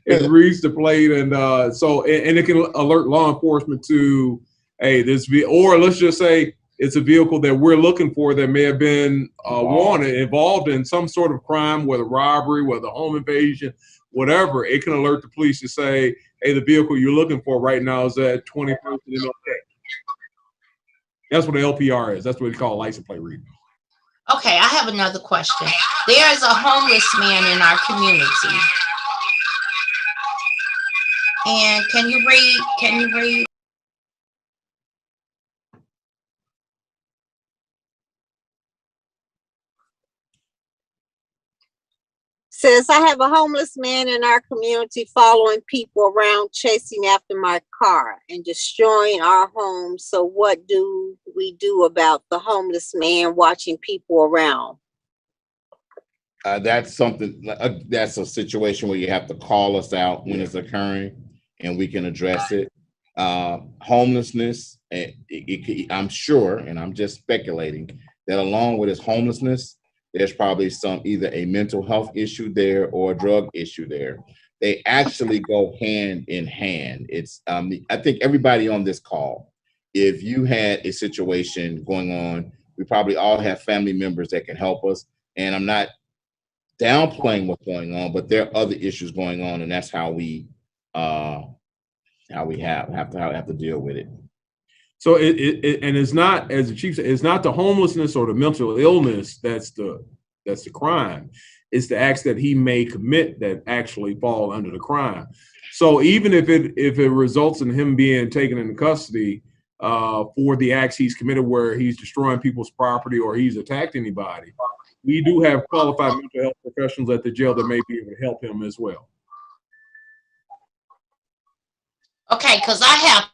it reads the plate. And and it can alert law enforcement to, hey, or let's just say it's a vehicle that we're looking for that may have been involved in some sort of crime, whether robbery, whether home invasion, whatever. It can alert the police to say, hey, the vehicle you're looking for right now is at 21st and MLK. That's what an LPR is. That's what we call a license plate reader. Okay, I have another question. There is a homeless man in our community. And can you read? Says, I have a homeless man in our community following people around, chasing after my car and destroying our homes. So what do we do about the homeless man watching people around? That's something, that's a situation where you have to call us out when it's occurring and we can address it. Homelessness, I'm sure, and I'm just speculating, that along with his homelessness, there's probably either a mental health issue there or a drug issue there. They actually go hand in hand. It's, I think everybody on this call, if you had a situation going on, we probably all have family members that can help us. And I'm not downplaying what's going on, but there are other issues going on, and that's how we have to deal with it. So and it's not, as the chief said, it's not the homelessness or the mental illness that's the crime. It's the acts that he may commit that actually fall under the crime. So even if it results in him being taken into custody for the acts he's committed, where he's destroying people's property or he's attacked anybody, we do have qualified mental health professionals at the jail that may be able to help him as well. Okay, because I have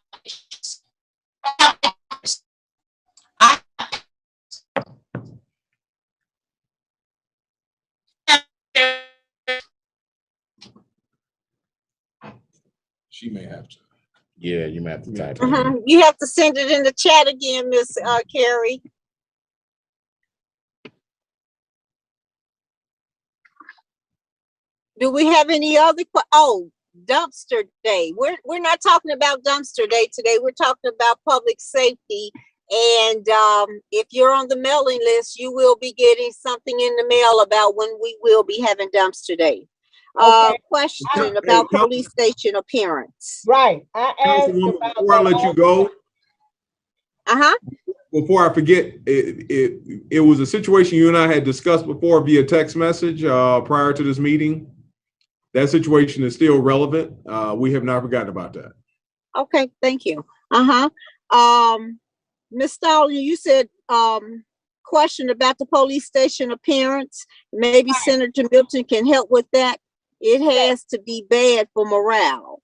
She may have to. Yeah, you may have to type it. You have to send it in the chat again, Miss Carrie. Do we have any other? Dumpster day. We're not talking about dumpster day today. We're talking about public safety. And if you're on the mailing list, you will be getting something in the mail about when we will be having dumpster day. Question about police station appearance. Right. I asked about before I let you go. Before I forget, it was a situation you and I had discussed before via text message prior to this meeting. That situation is still relevant. We have not forgotten about that. Okay, thank you. Ms. Stallion, you said question about the police station appearance. Maybe Senator Milton can help with that. It has to be bad for morale.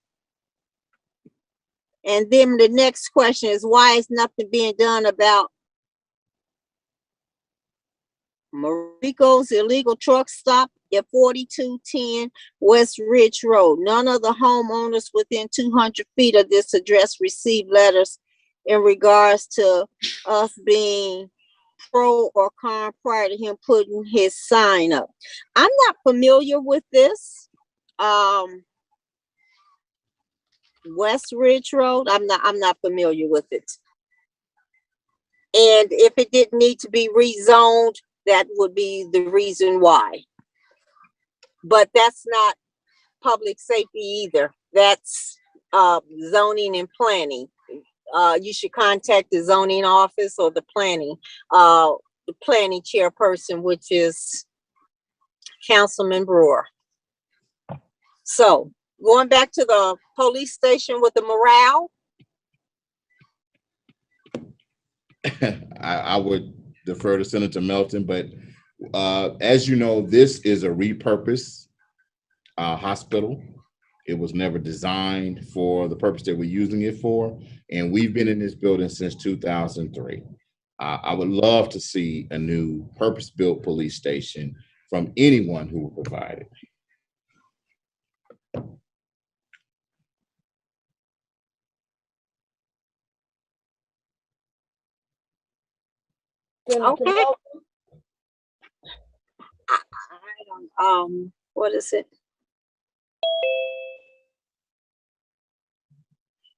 And then the next question is, why is nothing being done about Marico's illegal truck stop at 4210 West Ridge Road? None of the homeowners within 200 feet of this address received letters in regards to us being pro or con prior to him putting his sign up. I'm not familiar with this. West Ridge Road, I'm not familiar with it. And if it didn't need to be rezoned, that would be the reason why. But that's not public safety either. That's zoning and planning. You should contact the zoning office or the planning chairperson, which is Councilman Brewer. So going back to the police station with the morale. I would defer to Senator Melton, but as you know, this is a repurposed hospital. It was never designed for the purpose that we're using it for. And we've been in this building since 2003. I would love to see a new purpose-built police station from anyone who will provide it. Okay. I don't, what is it?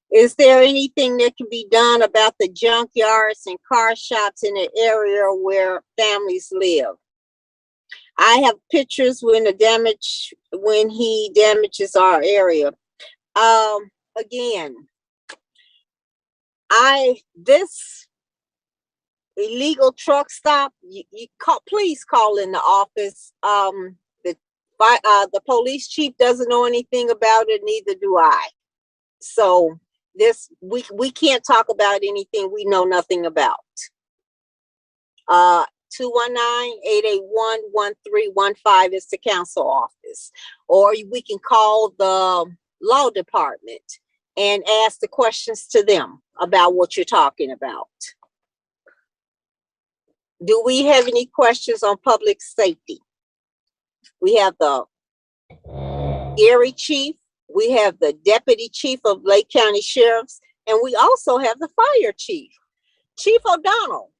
Is there anything that can be done about the junkyards and car shops in the area where families live? I have pictures when he damages our area. Again, this illegal truck stop, please call in the office. The police chief doesn't know anything about it, neither do I. So we can't talk about anything we know nothing about. 219-881-1315 is the council office, or we can call the law department and ask the questions to them about what you're talking about. Do we have any questions on public safety? We have the area chief, we have the deputy chief of Lake County Sheriffs, and we also have the fire chief, Chief O'Donnell.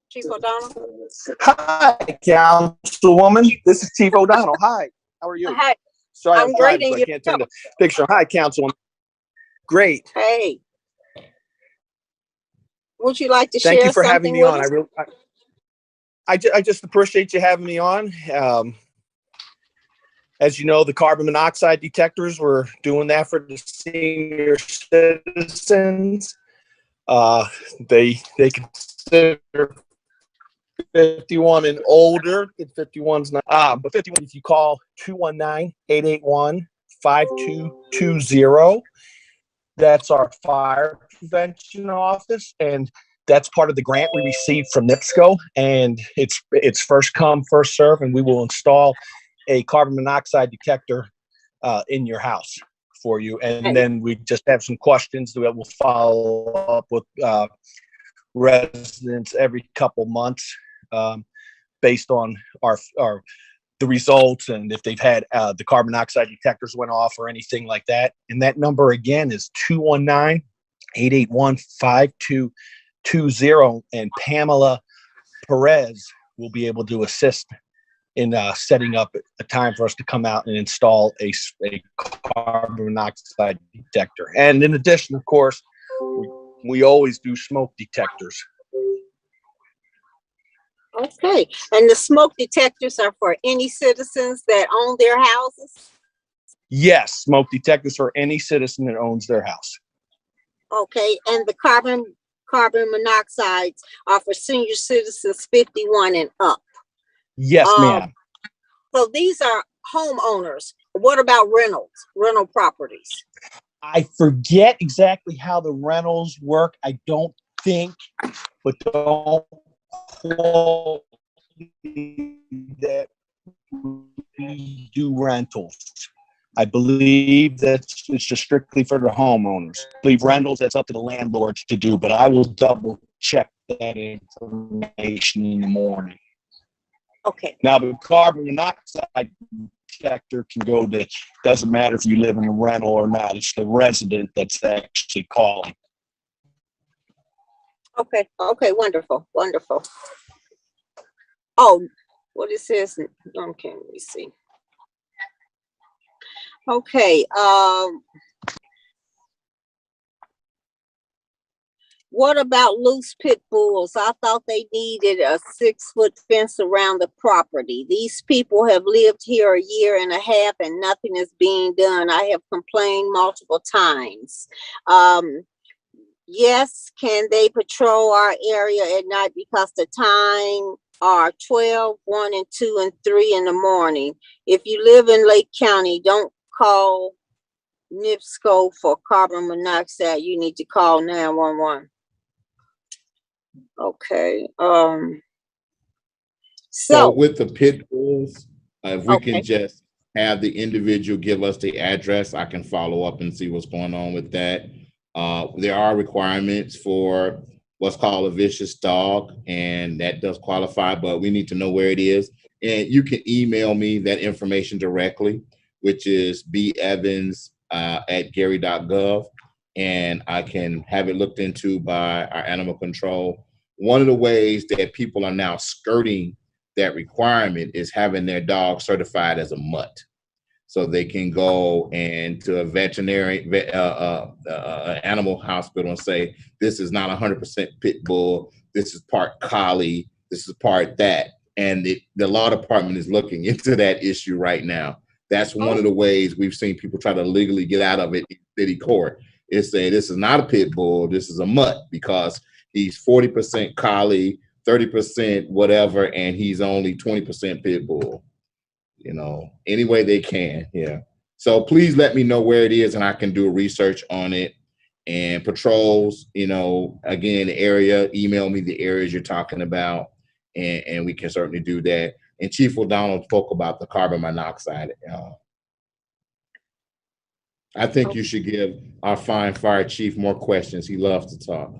Chief O'Donnell. Hi, Councilwoman. This is Chief O'Donnell. Hi, how are you? Hi. Sorry, I'm great, so I can't turn the picture. Hi, Councilwoman. Great. Hey. Would you like to Thank share you for having me on. us? I just appreciate you having me on. As you know, the carbon monoxide detectors, we're doing that for the senior citizens. They consider 51 and older. 51's not, but 51, if you call 219-881-5220, that's our fire prevention office, and that's part of the grant we received from NIPSCO, and it's first come, first serve, and we will install a carbon monoxide detector in your house for you. And then we just have some questions that we'll follow up with residents every couple months based on the results, and if they've had the carbon monoxide detectors went off or anything like that. And that number again is 219-881-5220, and Pamela Perez will be able to assist in setting up a time for us to come out and install a carbon monoxide detector. And in addition, of course, we always do smoke detectors. Okay, and the smoke detectors are for any citizens that own their houses? Yes, smoke detectors for any citizen that owns their house. Okay, and the carbon monoxides are for senior citizens 51 and up? Yes, ma'am. So these are homeowners. What about rental properties? I forget exactly how the rentals work. I don't think, but don't quote me that we do rentals. I believe that's it's just strictly for the homeowners. I believe rentals, that's up to the landlords to do, but I will double check that information in the morning. Okay. Now, the carbon monoxide detector can go to, doesn't matter if you live in a rental or not. It's the resident that's actually calling. Okay. Okay. Wonderful. Wonderful. Oh, what it says? Okay, let me see. Okay. What about loose pit bulls? I thought they needed a 6-foot fence around the property. These people have lived here a year and a half and nothing is being done. I have complained multiple times. Yes, can they patrol our area at night, because the time are 12, 1, and 2, and 3 in the morning. If you live in Lake County, don't call NIPSCO for carbon monoxide. You need to call 911. Okay. So with the pit bulls, if we okay. can just have the individual give us the address, I can follow up and see what's going on with that. There are requirements for what's called a vicious dog, and that does qualify, but we need to know where it is. And you can email me that information directly, which is bevans at gary.gov, and I can have it looked into by our animal control. One of the ways that people are now skirting that requirement is having their dog certified as a mutt, so they can go and to a veterinary animal hospital and say, this is not 100% pit bull, this is part collie, this is part that. And the law department is looking into that issue right now. That's one of the ways we've seen people try to legally get out of it in city court, is saying this is not a pit bull, this is a mutt, because he's 40% collie, 30% whatever, and he's only 20% pit bull. You know, any way they can. Yeah. So please let me know where it is, and I can do a research on it. And patrols, you know, again, the area, email me the areas you're talking about, and we can certainly do that. And Chief O'Donnell spoke about the carbon monoxide. I think you should give our fine fire chief more questions. He loves to talk.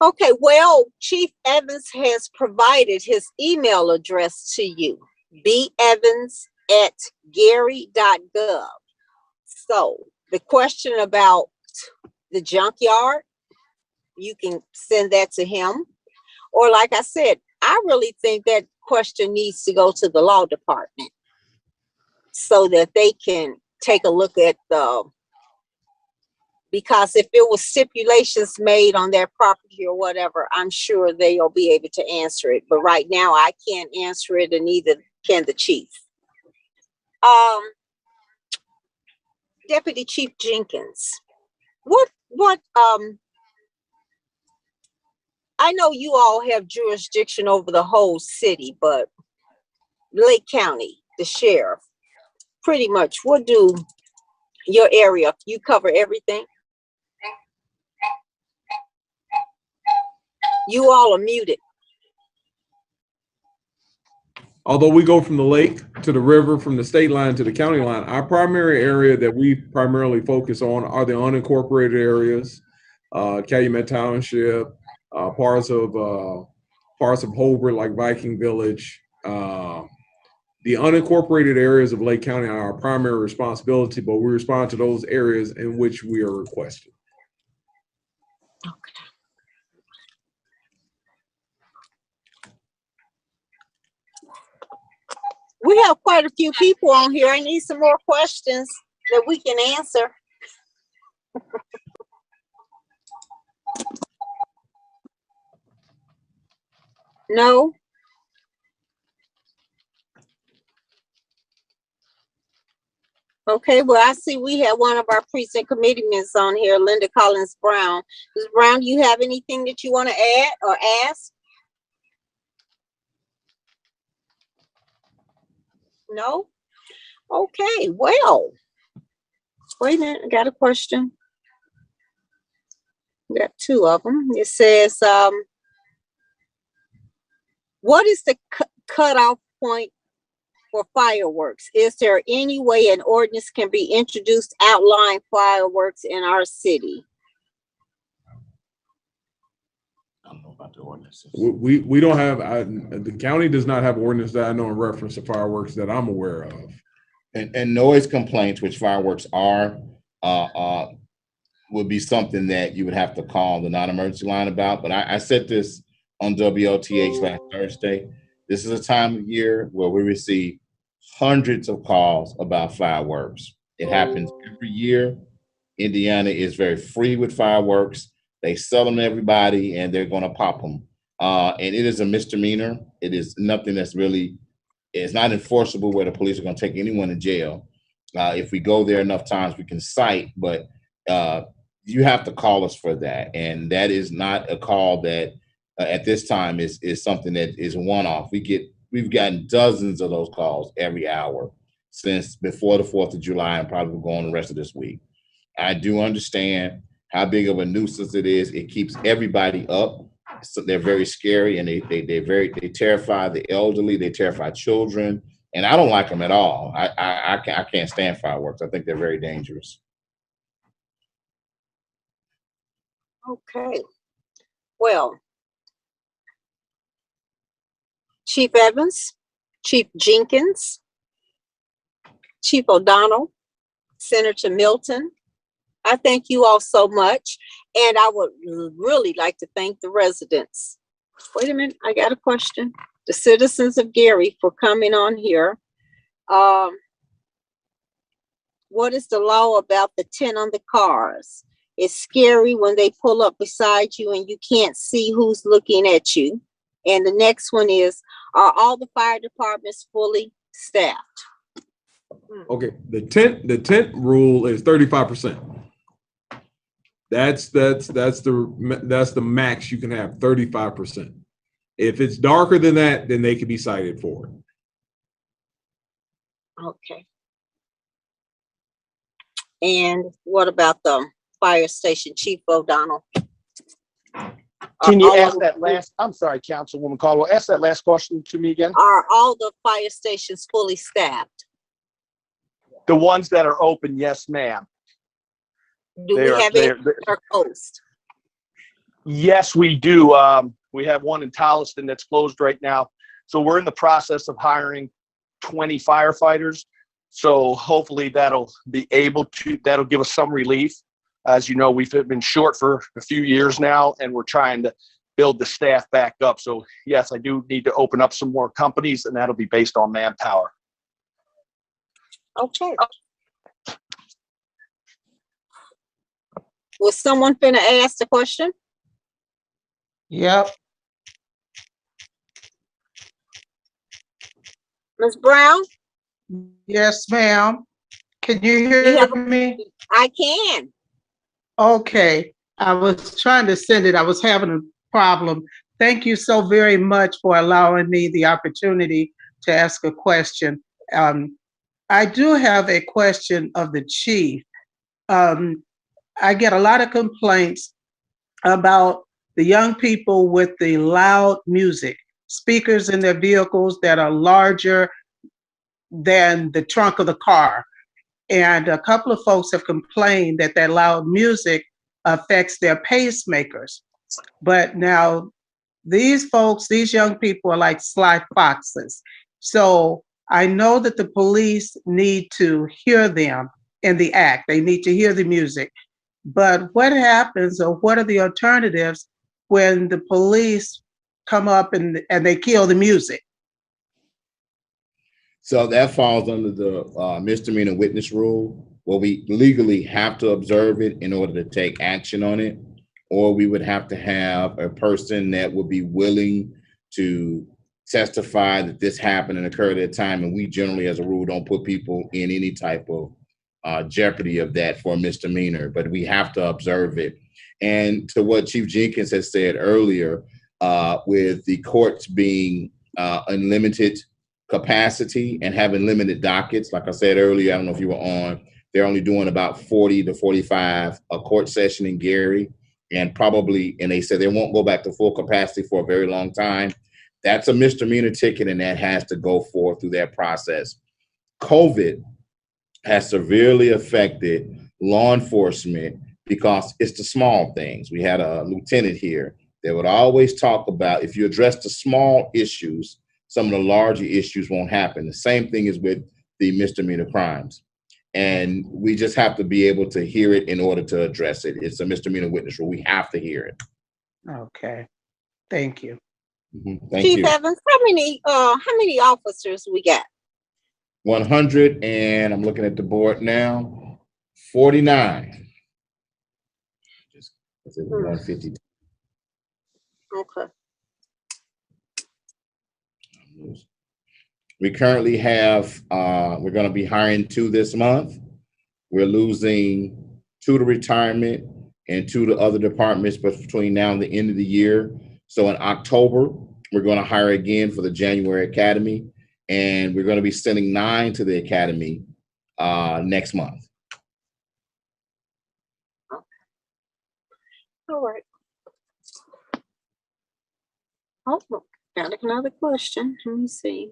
Okay, well, Chief Evans has provided his email address to you, bevans@gary.gov. So the question about the junkyard, you can send that to him. Or like I said, I really think that question needs to go to the law department so that they can take a look at because if it was stipulations made on their property or whatever, I'm sure they'll be able to answer it. But right now I can't answer it, and neither can the chief. Deputy Chief Jenkins, what I know you all have jurisdiction over the whole city, but Lake County, the sheriff, pretty much, what do your area, you cover everything? You all are muted. Although we go from the lake to the river, from the state line to the county line, our primary area that we primarily focus on are the unincorporated areas, Calumet Township, parts of Hobart, like Viking Village. The unincorporated areas of Lake County are our primary responsibility, but we respond to those areas in which we are requested. Okay. We have quite a few people on here. I need some more questions that we can answer. No? Okay, well, I see we have one of our precinct committeemen on here, Linda Collins Brown. Ms. Brown, do you have anything that you want to add or ask? No? Okay, well, wait a minute, I got a question. We got two of them. It says, what is the cutoff point for fireworks? Is there any way an ordinance can be introduced outlining fireworks in our city? I don't know about the ordinances. We don't have, the county does not have ordinance that I know in reference to fireworks that I'm aware of. And noise complaints, which fireworks are, would be something that you would have to call the non-emergency line about. But I said this on WLTH last Thursday. This is a time of year where we receive hundreds of calls about fireworks. It happens every year. Indiana is very free with fireworks. They sell them to everybody, and they're going to pop them. And it is a misdemeanor. It is nothing that's really, it's not enforceable where the police are going to take anyone to jail. If we go there enough times, we can cite, but you have to call us for that. And that is not a call that at this time is something that is one-off. We've gotten dozens of those calls every hour since before the 4th of July, and probably will go on the rest of this week. I do understand how big of a nuisance it is. It keeps everybody up. So they're very scary, and they terrify the elderly. They terrify children. And I don't like them at all. I can't stand fireworks. I think they're very dangerous. Okay. Well, Chief Evans, Chief Jenkins, Chief O'Donnell, Senator Milton, I thank you all so much. And I would really like to thank the residents. Wait a minute, I got a question. The citizens of Gary for coming on here. What is the law about the tint on the cars? It's scary when they pull up beside you and you can't see who's looking at you. And the next one is, are all the fire departments fully staffed? Okay, the tent rule is 35%. That's the max you can have, 35%. If it's darker than that, then they can be cited for it. Okay. And what about the fire station, Chief O'Donnell? Can you ask that last, I'm sorry, Councilwoman Caldwell, ask that last question to me again. Are all the fire stations fully staffed? The ones that are open, yes, ma'am. Do we have any that are closed? Yes, we do. We have one in Tolliston that's closed right now. So we're in the process of hiring 20 firefighters. So hopefully that'll give us some relief. As you know, we've been short for a few years now, and we're trying to build the staff back up. So yes, I do need to open up some more companies, and that'll be based on manpower. Okay. Was someone finna ask the question? Yep. Ms. Brown? Yes, ma'am. Can you You hear have me? I can. Okay. I was trying to send it. I was having a problem. Thank you so very much for allowing me the opportunity to ask a question. I do have a question of the chief. I get a lot of complaints about the young people with the loud music, speakers in their vehicles that are larger than the trunk of the car. And a couple of folks have complained that that loud music affects their pacemakers. But now these folks, these young people are like sly foxes. So I know that the police need to hear them in the act. They need to hear the music. But what happens, or what are the alternatives when the police come up and they kill the music? So that falls under the misdemeanor witness rule, where we legally have to observe it in order to take action on it, or we would have to have a person that would be willing to testify that this happened and occurred at a time. And we generally, as a rule, don't put people in any type of jeopardy of that for a misdemeanor, but we have to observe it. And to what Chief Jenkins has said earlier, with the courts being unlimited capacity and having limited dockets, like I said earlier, I don't know if you were on, they're only doing about 40 to 45 a court session in Gary, and they said they won't go back to full capacity for a very long time. That's a misdemeanor ticket, and that has to go forth through that process. COVID has severely affected law enforcement because it's the small things. We had a lieutenant here that would always talk about, if you address the small issues, some of the larger issues won't happen. The same thing is with the misdemeanor crimes. And we just have to be able to hear it in order to address it. It's a misdemeanor witness rule. We have to hear it. Okay. Thank you. Thank Chief you. Evans, how many officers we got? 100, and I'm looking at the board now, 49. Just 150. Okay. We currently have, we're going to be hiring 2 this month. We're losing 2 to retirement and 2 to other departments, but between now and the end of the year. So in October, we're going to hire again for the January Academy, and we're going to be sending 9 to the Academy next month. All right. Oh, got another question. Let me see.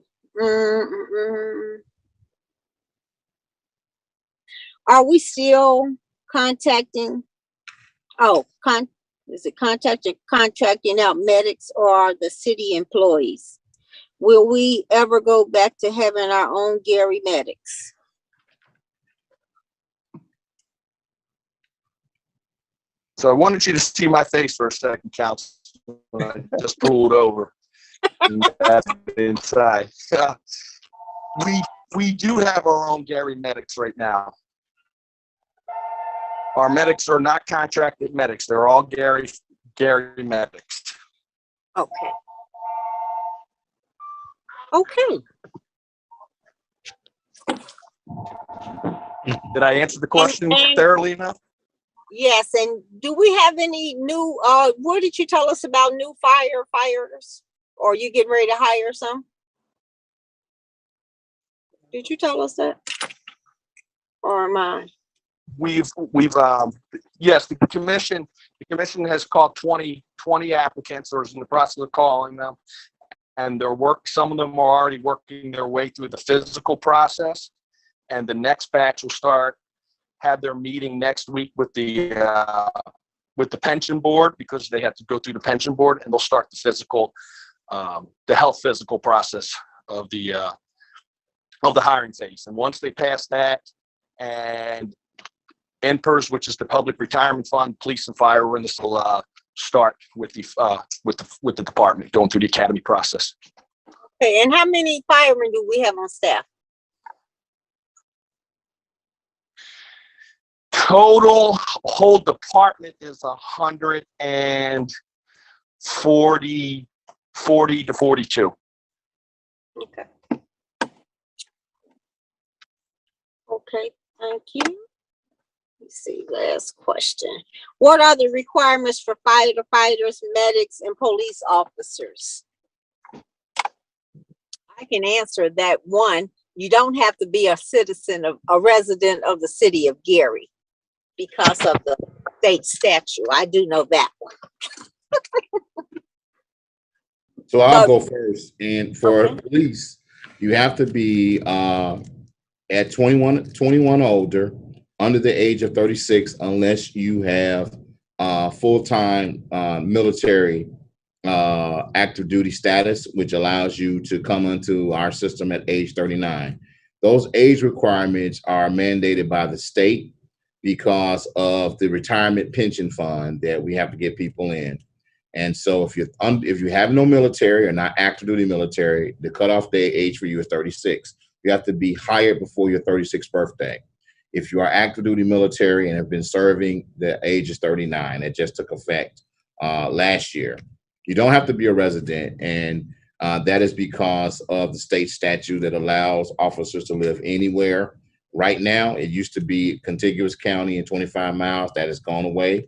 Are we still contacting? Oh, is it contracting out medics or the city employees? Will we ever go back to having our own Gary medics? So I wanted you to see my face for a second, Council. I just pulled over and got inside. We do have our own Gary medics right now. Our medics are not contracted medics. They're all Gary medics. Okay. Okay. Did I answer the question thoroughly enough? Yes, and do we have any new, what did you tell us about new firefighters? Or are you getting ready to hire some? Did you tell us that? Or am I? We've yes, the commission has called 20 applicants, or is in the process of calling them, and some of them are already working their way through the physical process, and the next batch will have their meeting next week with the pension board, because they have to go through the pension board, and they'll start the physical, the health physical process of the hiring phase. And once they pass that, and NPERS, which is the Public Retirement Fund, police and fire, and this will start with the department going through the academy process. Okay, and how many firemen do we have on staff? Total whole department is 140 to 42. Okay. Okay, thank you. Let's see, last question. What are the requirements for firefighters, medics, and police officers? I can answer that one. You don't have to be a resident of the city of Gary because of the state statute. I do know that one. So I'll go first. And for police, you have to be at 21 older, under the age of 36, unless you have full-time military active duty status, which allows you to come into our system at age 39. Those age requirements are mandated by the state because of the retirement pension fund that we have to get people in. And so if you have no military or not active duty military, the cutoff day age for you is 36. You have to be hired before your 36th birthday. If you are active duty military and have been serving, the age is 39. It just took effect last year. You don't have to be a resident, and that is because of the state statute that allows officers to live anywhere. Right now, it used to be contiguous county and 25 miles. That has gone away.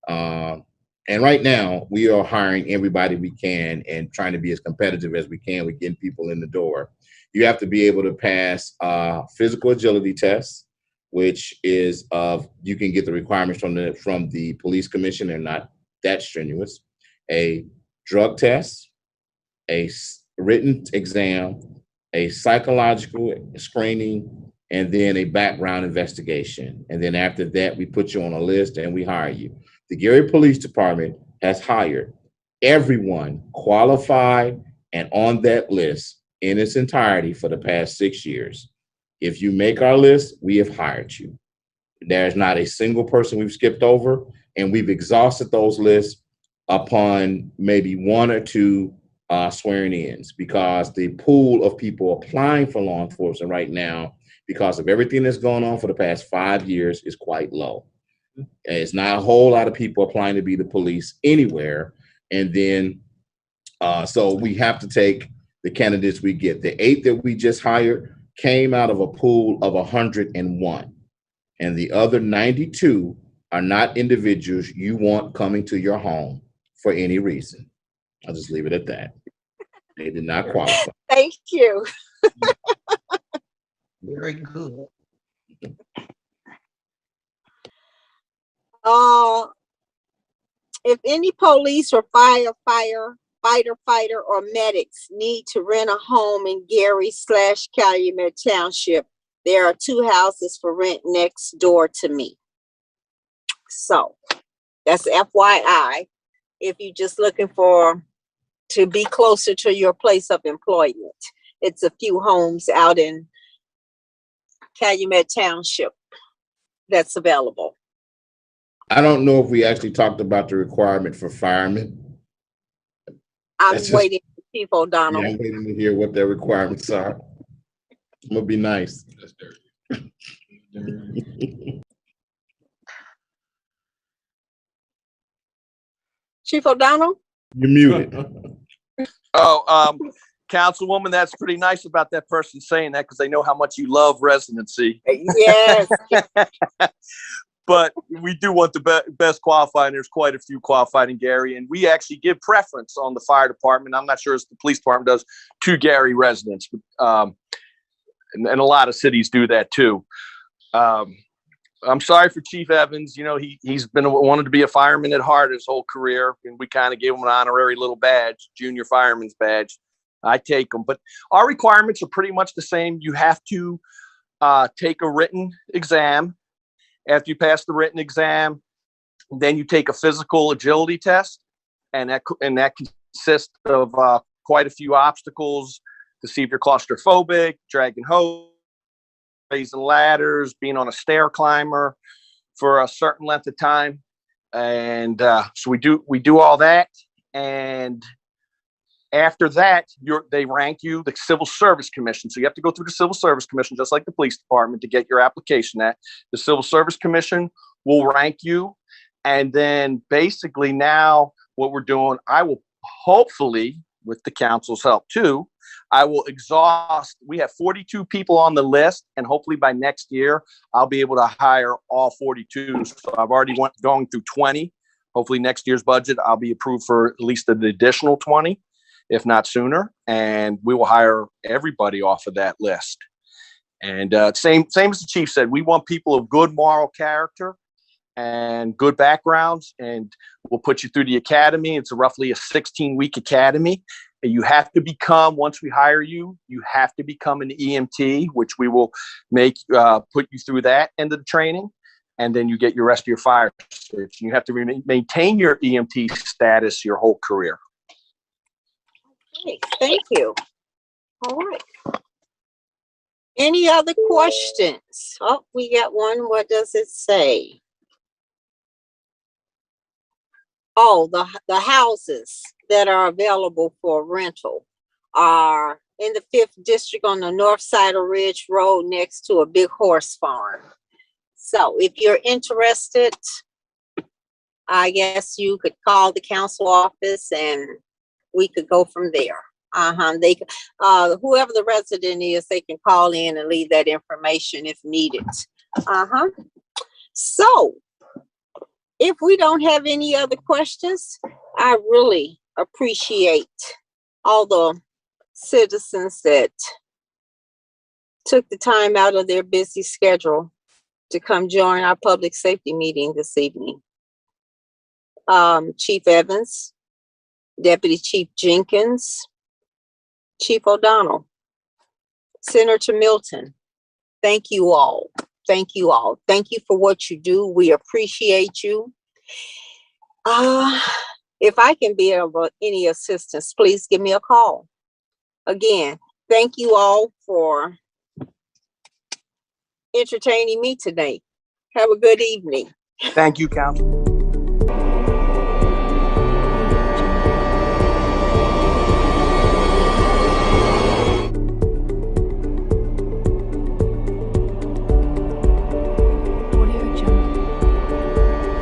And right now, we are hiring everybody we can and trying to be as competitive as we can with getting people in the door. You have to be able to pass physical agility tests, which is you can get the requirements from the police commission. They're not that strenuous. A drug test, a written exam, a psychological screening, and then a background investigation. And then after that, we put you on a list and we hire you. The Gary Police Department has hired everyone qualified and on that list in its entirety for the past 6 years. If you make our list, we have hired you. There's not a single person we've skipped over, and we've exhausted those lists upon maybe 1 or 2 swearing ins, because the pool of people applying for law enforcement right now, because of everything that's gone on for the past 5 years, is quite low. It's not a whole lot of people applying to be the police anywhere. And then, so we have to take the candidates we get. The 8 that we just hired came out of a pool of 101. And the other 92 are not individuals you want coming to your home for any reason. I'll just leave it at that. They did not qualify. Thank you. Very good. If any police or firefighter fighter, or medics need to rent a home in Gary/Calumet Township, there are 2 houses for rent next door to me. So that's FYI, if you're just looking to be closer to your place of employment. It's a few homes out in Calumet Township that's available. I don't know if we actually talked about the requirement for firemen. I'm waiting for Chief O'Donnell. Yeah, I'm waiting to hear what their requirements are. I'm gonna be nice. That's dirty. Chief O'Donnell? You're muted. Oh, Councilwoman, that's pretty nice about that person saying that because they know how much you love residency. Yes. But we do want the best qualified. There's quite a few qualified in Gary, and we actually give preference on the fire department. I'm not sure as the police department does to Gary residents, but, and a lot of cities do that too. I'm sorry for Chief Evans. You know, he's wanted to be a fireman at heart his whole career, and we kind of gave him an honorary little badge, junior fireman's badge. I take them, but our requirements are pretty much the same. You have to take a written exam. After you pass the written exam, then you take a physical agility test, and that consists of quite a few obstacles to see if you're claustrophobic, dragging hose, raising ladders, being on a stair climber for a certain length of time, and so we do all that, and after that, they rank you the Civil Service Commission. So you have to go through the Civil Service Commission, just like the police department, to get your application at. The Civil Service Commission will rank you. And then basically now what we're doing, I will hopefully, with the council's help too, I will exhaust. We have 42 people on the list, and hopefully by next year, I'll be able to hire all 42. So I've already going through 20. Hopefully next year's budget, I'll be approved for at least an additional 20. If not sooner, and we will hire everybody off of that list. And same as the chief said, we want people of good moral character and good backgrounds, and we'll put you through the academy. It's roughly a 16-week academy. And you have to become, once we hire you, you have to become an EMT, which we will put you through that end of the training. And then you get your rest of your fire search. You have to maintain your EMT status your whole career. Thank you. All right. Any other questions? Oh, we got one. What does it say? Oh, the houses that are available for rental are in the 5th district on the north side of Ridge Road next to a big horse farm. So if you're interested, I guess you could call the council office and we could go from there. They whoever the resident is, they can call in and leave that information if needed. So if we don't have any other questions, I really appreciate all the citizens that took the time out of their busy schedule to come join our public safety meeting this evening. Chief Evans, Deputy Chief Jenkins, Chief O'Donnell, Senator Milton, thank you all. Thank you all. Thank you for what you do. We appreciate you. If I can be of any assistance, please give me a call. Again, thank you all for entertaining me today. Have a good evening. Thank you, Council.